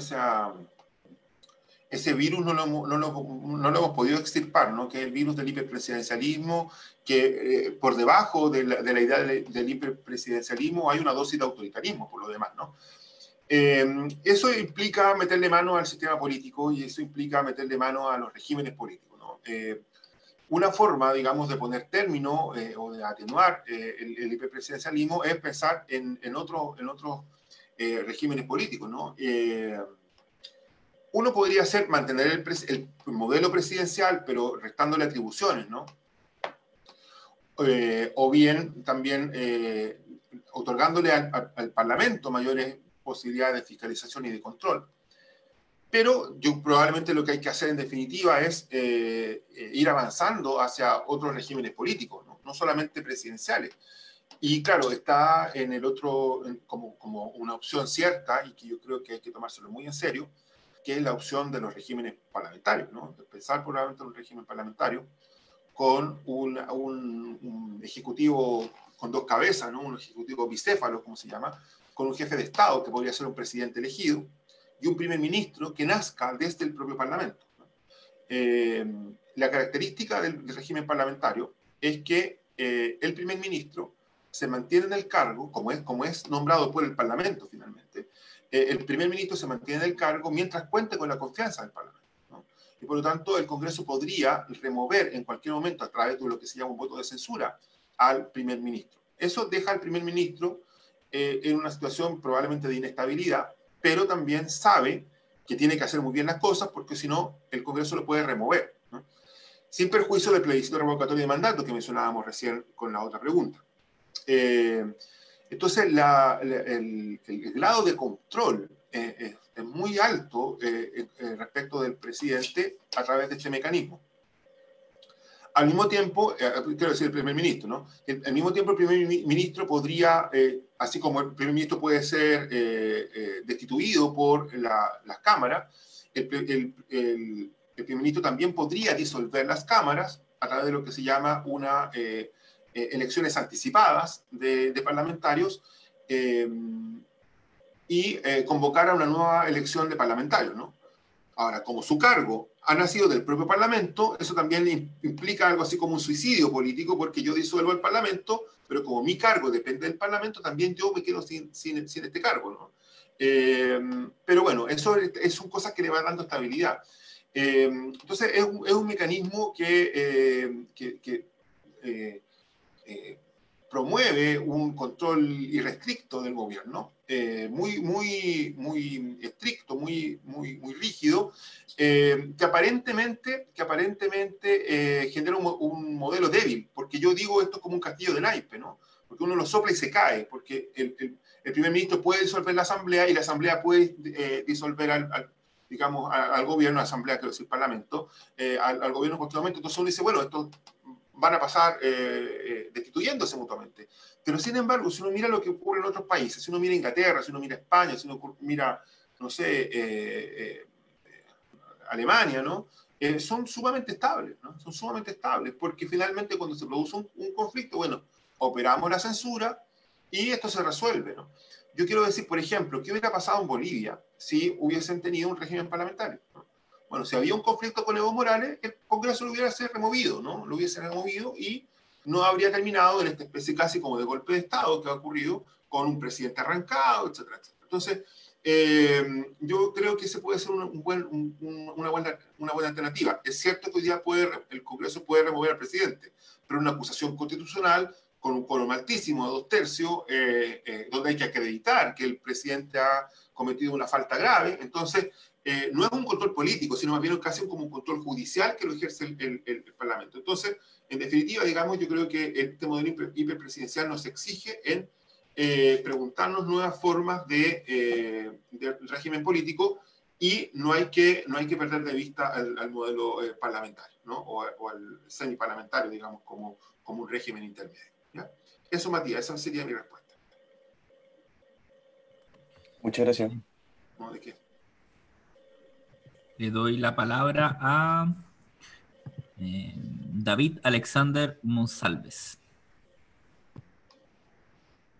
Ese virus no lo hemos podido extirpar, ¿no? Que es el virus del hiperpresidencialismo, que por debajo de la idea del hiperpresidencialismo hay una dosis de autoritarismo, por lo demás, ¿no? Eso implica meterle mano al sistema político y eso implica meterle mano a los regímenes políticos, ¿no? Una forma, digamos, de poner término o de atenuar el hiperpresidencialismo es pensar en otros regímenes políticos, ¿no? Uno podría ser mantener el modelo presidencial, pero restándole atribuciones, ¿no? O bien también otorgándole al Parlamento mayores posibilidades de fiscalización y de control. Pero yo probablemente lo que hay que hacer en definitiva es ir avanzando hacia otros regímenes políticos, ¿no? No solamente presidenciales. Y claro, está en el otro, como una opción cierta, y que yo creo que hay que tomárselo muy en serio, que es la opción de los regímenes parlamentarios, ¿no? De pensar probablemente en un régimen parlamentario con un ejecutivo con dos cabezas, ¿no? Un ejecutivo bicéfalo, como se llama, con un jefe de Estado, que podría ser un presidente elegido, y un primer ministro que nazca desde el propio Parlamento, ¿no? La característica del régimen parlamentario es que el primer ministro se mantiene en el cargo, como es nombrado por el Parlamento finalmente, el primer ministro se mantiene en el cargo mientras cuente con la confianza del Parlamento, ¿no? Y por lo tanto el Congreso podría remover en cualquier momento a través de lo que se llama un voto de censura al primer ministro. Eso deja al primer ministro en una situación probablemente de inestabilidad, pero también sabe que tiene que hacer muy bien las cosas porque si no el Congreso lo puede remover, ¿no? Sin perjuicio del plebiscito revocatorio de mandato que mencionábamos recién con la otra pregunta. Entonces el grado de control es muy alto respecto del presidente a través de este mecanismo. Al mismo tiempo, quiero decir el primer ministro, ¿no? Al mismo tiempo el primer ministro podría, así como el primer ministro puede ser destituido por las cámaras, el primer ministro también podría disolver las cámaras a través de lo que se llama elecciones anticipadas de parlamentarios y convocar a una nueva elección de parlamentarios, ¿no? Ahora, como su cargo ha nacido del propio Parlamento, eso también implica algo así como un suicidio político, porque yo disuelvo el Parlamento, pero como mi cargo depende del Parlamento, también yo me quedo sin este cargo, ¿no? Pero bueno, eso son cosas que le van dando estabilidad. Entonces, es un mecanismo que promueve un control irrestricto del gobierno, muy estricto, muy rígido, que aparentemente genera un modelo débil, porque yo digo esto como un castillo de naipe, ¿no? Porque uno lo sopla y se cae, porque el primer ministro puede disolver la asamblea y la asamblea puede disolver al gobierno, la asamblea, quiero decir, parlamento, al gobierno en cualquier momento. Entonces uno dice, bueno, esto van a pasar destituyéndose mutuamente. Pero sin embargo, si uno mira lo que ocurre en otros países, si uno mira Inglaterra, si uno mira España, si uno mira, no sé, Alemania, ¿no? Son sumamente estables, ¿no? Son sumamente estables, porque finalmente cuando se produce un conflicto, bueno, operamos la censura y esto se resuelve, ¿no? Yo quiero decir, por ejemplo, ¿qué hubiera pasado en Bolivia si hubiesen tenido un régimen parlamentario, ¿no? Bueno, si había un conflicto con Evo Morales, el Congreso lo hubiera removido, ¿no? Lo hubiese removido y no habría terminado en esta especie casi como de golpe de Estado que ha ocurrido con un presidente arrancado, etcétera, etcétera. Entonces, yo creo que ese puede ser una buena alternativa. Es cierto que hoy día el Congreso puede remover al presidente, pero una acusación constitucional con un quórum altísimo de 2/3, donde hay que acreditar que el presidente ha cometido una falta grave. Entonces, no es un control político, sino más bien casi como un control judicial que lo ejerce el Parlamento. Entonces, en definitiva, digamos, yo creo que este modelo hiperpresidencial nos exige en preguntarnos nuevas formas de régimen político y no hay que perder de vista al modelo parlamentario, ¿no? o al semiparlamentario, digamos, como un régimen intermedio, ¿ya? Eso, Matías, esa sería mi respuesta. Muchas gracias. ¿No? ¿De qué? Le doy la palabra a David Alexander Monsalves.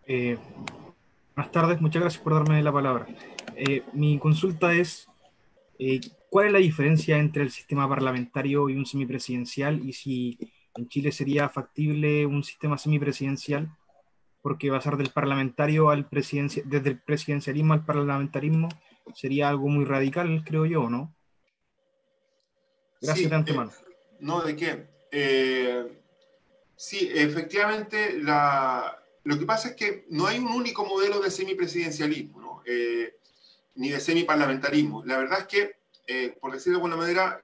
Buenas tardes, muchas gracias por darme la palabra. Mi consulta es, ¿cuál es la diferencia entre el sistema parlamentario y un semipresidencial? Y si en Chile sería factible un sistema semipresidencial. porque pasar del parlamentario al desde el presidencialismo al parlamentarismo sería algo muy radical, creo yo, ¿no? Gracias de Sí, antemano. no, ¿de qué? Sí, efectivamente, lo que pasa es que no hay un único modelo de semipresidencialismo, ¿no? Ni de semiparlamentarismo. La verdad es que, por decirlo de alguna manera,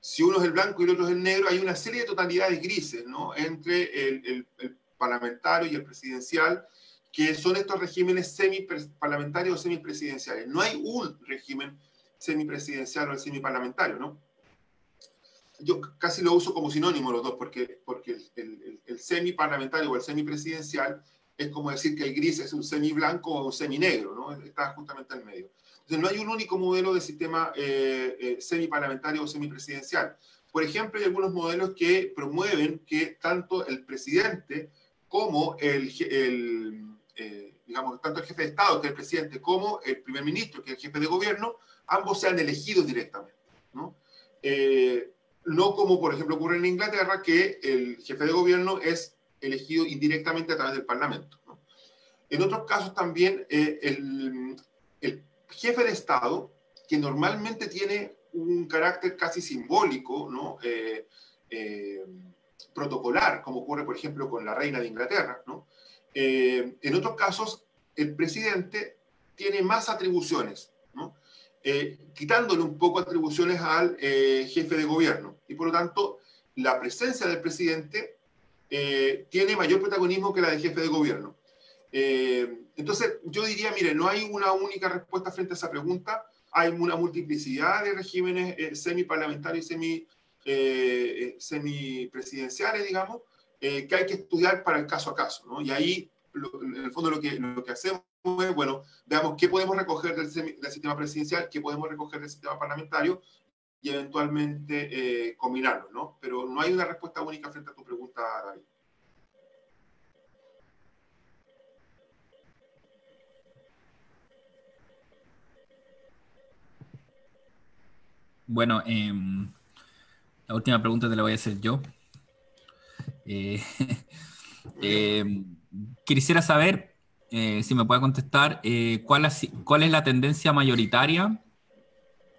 si uno es el blanco y el otro es el negro, hay una serie de totalidades grises, ¿no? Entre el parlamentario y el presidencial, que son estos regímenes semiparlamentarios o semipresidenciales. No hay un régimen semipresidencial o el semiparlamentario, ¿no? Yo casi lo uso como sinónimo los dos, porque el semi-parlamentario o el semi-presidencial es como decir que el gris es un semi-blanco o un semi-negro, ¿no? Está justamente en medio. Entonces, no hay un único modelo de sistema semi-parlamentario o semi-presidencial. Por ejemplo, hay algunos modelos que promueven que tanto el presidente como digamos, tanto el jefe de Estado, que es el presidente, como el primer ministro, que es el jefe de gobierno, ambos sean elegidos directamente, ¿no? No como, por ejemplo, ocurre en Inglaterra, que el jefe de gobierno es elegido indirectamente a través del Parlamento, ¿no? En otros casos también el jefe de Estado, que normalmente tiene un carácter casi simbólico, ¿no? Protocolar, como ocurre, por ejemplo, con la reina de Inglaterra, ¿no? En otros casos, el presidente tiene más atribuciones, ¿no? Quitándole un poco atribuciones al jefe de gobierno. Y por lo tanto, la presencia del presidente tiene mayor protagonismo que la del jefe de gobierno. Entonces, yo diría, mire, no hay una única respuesta frente a esa pregunta. Hay una multiplicidad de regímenes semiparlamentarios y semipresidenciales, digamos, que hay que estudiar para el caso a caso, ¿no? Y ahí, en el fondo, lo que hacemos es, bueno, veamos qué podemos recoger del sistema presidencial, qué podemos recoger del sistema parlamentario y eventualmente combinarlos, ¿no? Pero no hay una respuesta única frente a tu pregunta, David. Bueno, la última pregunta te la voy a hacer yo. Eh, eh, Quisiera saber, si me puede contestar, cuál es la tendencia mayoritaria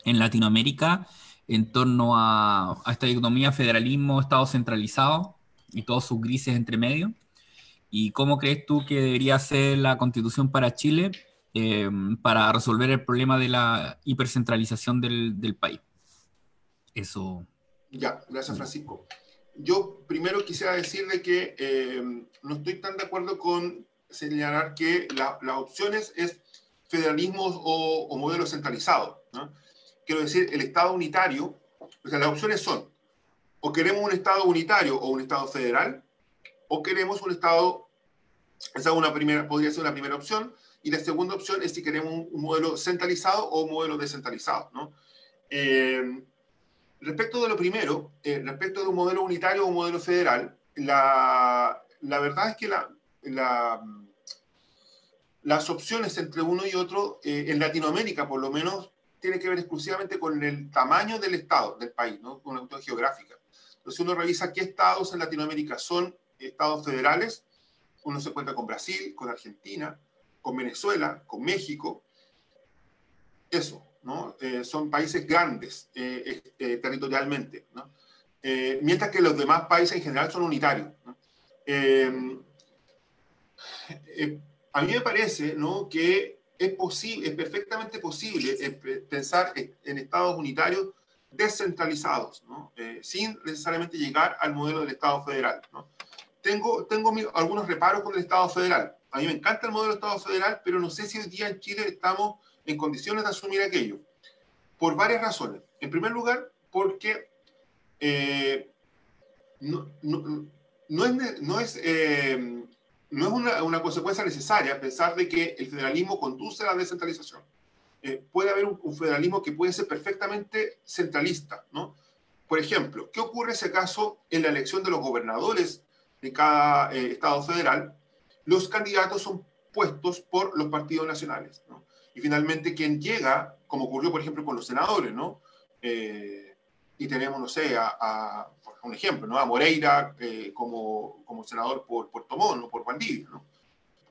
en Latinoamérica en torno a esta dicotomía federalismo, Estado centralizado y todos sus grises entre medio. ¿Y cómo crees tú que debería ser la constitución para Chile para resolver el problema de la hipercentralización del país? Eso. Ya, gracias, Francisco. Yo primero quisiera decirle que no estoy tan de acuerdo con señalar que las opciones es federalismo o modelo centralizado, ¿no? Quiero decir, el Estado unitario, o sea, las opciones son, o queremos un Estado unitario o un Estado federal, o queremos un Estado, esa podría ser una primera opción, y la segunda opción es si queremos un modelo centralizado o un modelo descentralizado, ¿no? Respecto de lo primero, respecto de un modelo unitario o un modelo federal, la verdad es que las opciones entre uno y otro, en Latinoamérica por lo menos, tiene que ver exclusivamente con el tamaño del Estado, del país, ¿no? Con una cuestión geográfica. Entonces uno revisa qué estados en Latinoamérica son estados federales, uno se encuentra con Brasil, con Argentina, con Venezuela, con México, eso, ¿no? Son países grandes territorialmente, ¿no? Mientras que los demás países en general son unitarios, ¿no? A mí me parece, ¿no?, que es perfectamente posible pensar en estados unitarios descentralizados, ¿no? Sin necesariamente llegar al modelo del Estado federal, ¿no? Tengo algunos reparos con el Estado federal. A mí me encanta el modelo del Estado federal, pero no sé si hoy día en Chile estamos en condiciones de asumir aquello, por varias razones. En primer lugar, porque no es una consecuencia necesaria pensar de que el federalismo conduce a la descentralización. Puede haber un federalismo que puede ser perfectamente centralista, ¿no? Por ejemplo, ¿qué ocurre si acaso en la elección de los gobernadores de cada estado federal, los candidatos son puestos por los partidos nacionales, ¿no? Y finalmente quien llega, como ocurrió por ejemplo con los senadores, ¿no? Y tenemos, no sé, por un ejemplo, ¿no?, a Moreira como senador por Puerto Montt, ¿no?, por Valdivia, ¿no?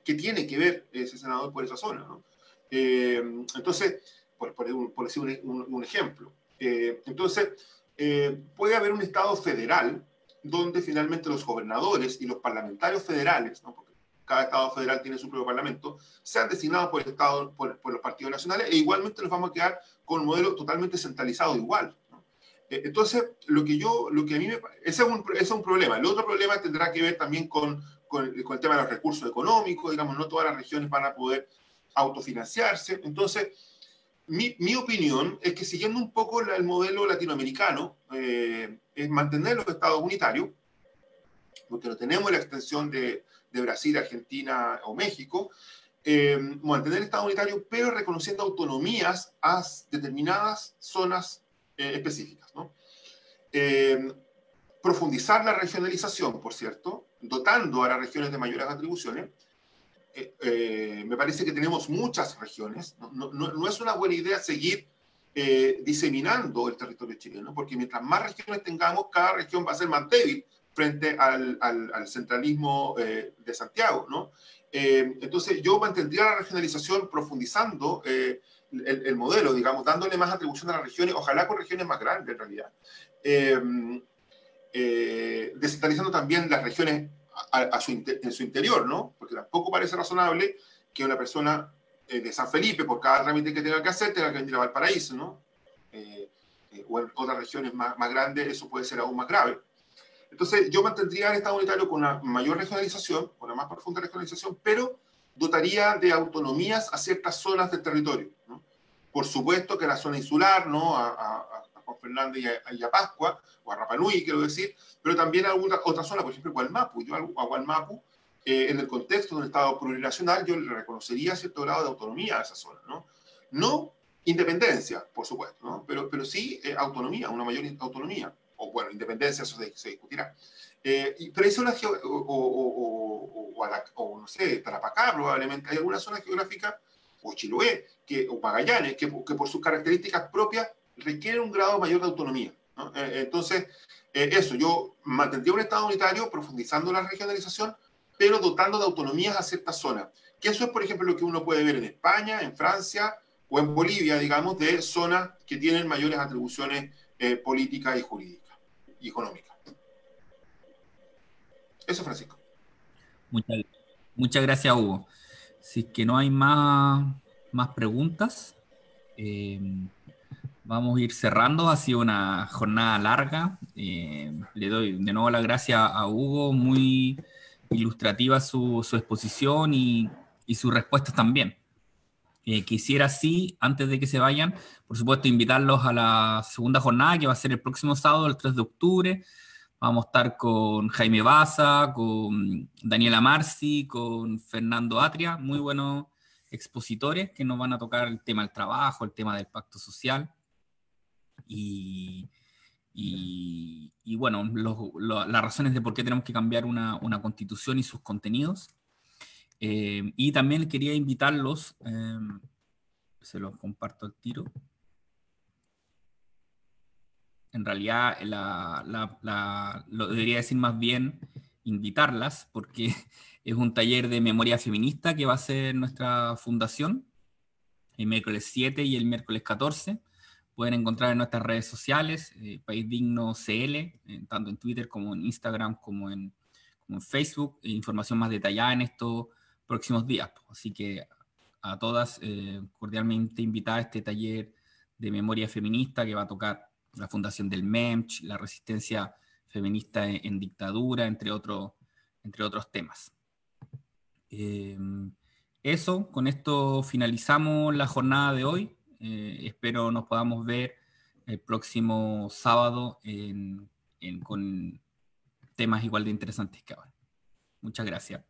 qué tiene que ver ese senador por esa zona, ¿no? Entonces, por decir un ejemplo. Entonces, puede haber un Estado federal donde finalmente los gobernadores y los parlamentarios federales, ¿no? Porque cada Estado federal tiene su propio parlamento, sean designados por, por los partidos nacionales, e igualmente nos vamos a quedar con un modelo totalmente centralizado igual, ¿no? Entonces, lo que a mí ese es un problema. El otro problema tendrá que ver también con el tema de los recursos económicos, digamos, no todas las regiones van a poder autofinanciarse. Entonces, mi opinión es que siguiendo un poco el modelo latinoamericano, es mantener los estados unitarios, porque no tenemos la extensión de Brasil, Argentina o México, mantener el estado unitario, pero reconociendo autonomías a determinadas zonas específicas, ¿no? Profundizar la regionalización, por cierto, dotando a las regiones de mayores atribuciones. Me parece que tenemos muchas regiones. No es una buena idea seguir diseminando el territorio chileno, porque mientras más regiones tengamos, cada región va a ser más débil frente al centralismo de Santiago, ¿no? Entonces yo mantendría la regionalización profundizando el modelo, digamos, dándole más atribución a las regiones, ojalá con regiones más grandes en realidad. Descentralizando también las regiones en su interior, ¿no? Porque tampoco parece razonable que una persona de San Felipe, por cada trámite que tenga que hacer, tenga que venir a Valparaíso, ¿no? O en otras regiones más grandes eso puede ser aún más grave. Entonces yo mantendría el Estado unitario con una mayor regionalización, con una más profunda regionalización, pero dotaría de autonomías a ciertas zonas del territorio, ¿no? Por supuesto que la zona insular, ¿no? A Juan Fernández y a Pascua, o a Rapa Nui, quiero decir, pero también a alguna otra zona, por ejemplo, Gualmapu. Yo a Gualmapu, en el contexto de un Estado plurinacional, yo le reconocería cierto grado de autonomía a esa zona, ¿no? No independencia, por supuesto, ¿no? Pero sí autonomía, una mayor autonomía. O bueno, independencia, eso se discutirá. Pero hay zonas, o no sé, Tarapacá probablemente, hay algunas zonas geográficas, o Chiloé, o Magallanes, que por sus características propias requieren un grado mayor de autonomía, ¿no? Entonces, eso, yo mantendría un Estado unitario profundizando la regionalización, pero dotando de autonomías a ciertas zonas. Que eso es, por ejemplo, lo que uno puede ver en España, en Francia o en Bolivia, digamos, de zonas que tienen mayores atribuciones políticas y jurídicas y económicas. Eso, Francisco. Muchas gracias, Hugo. Si es que no hay más preguntas, vamos a ir cerrando. Ha sido una jornada larga. Le doy de nuevo las gracias a Hugo, muy ilustrativa su exposición y sus respuestas también. Quisiera, sí, antes de que se vayan, por supuesto, invitarlos a la segunda jornada, que va a ser el próximo sábado, el 3 de octubre. Vamos a estar con Jaime Baza, con Daniela Marci, con Fernando Atria, muy buenos expositores que nos van a tocar el tema del trabajo, el tema del pacto social y bueno, las razones de por qué tenemos que cambiar una constitución y sus contenidos. Y también quería invitarlos, se los comparto al tiro. En realidad, lo debería decir más bien invitarlas, porque es un taller de memoria feminista que va a ser nuestra fundación, el miércoles 7 y el miércoles 14. Pueden encontrar en nuestras redes sociales, País Digno CL, tanto en Twitter como en Instagram, como en Facebook, información más detallada en estos próximos días. Así que a todas cordialmente invitadas a este taller de memoria feminista que va a tocar la fundación del MEMCH, la resistencia feminista en dictadura, entre otros temas. Eso, con esto finalizamos la jornada de hoy. Espero nos podamos ver el próximo sábado con temas igual de interesantes que ahora. Muchas gracias.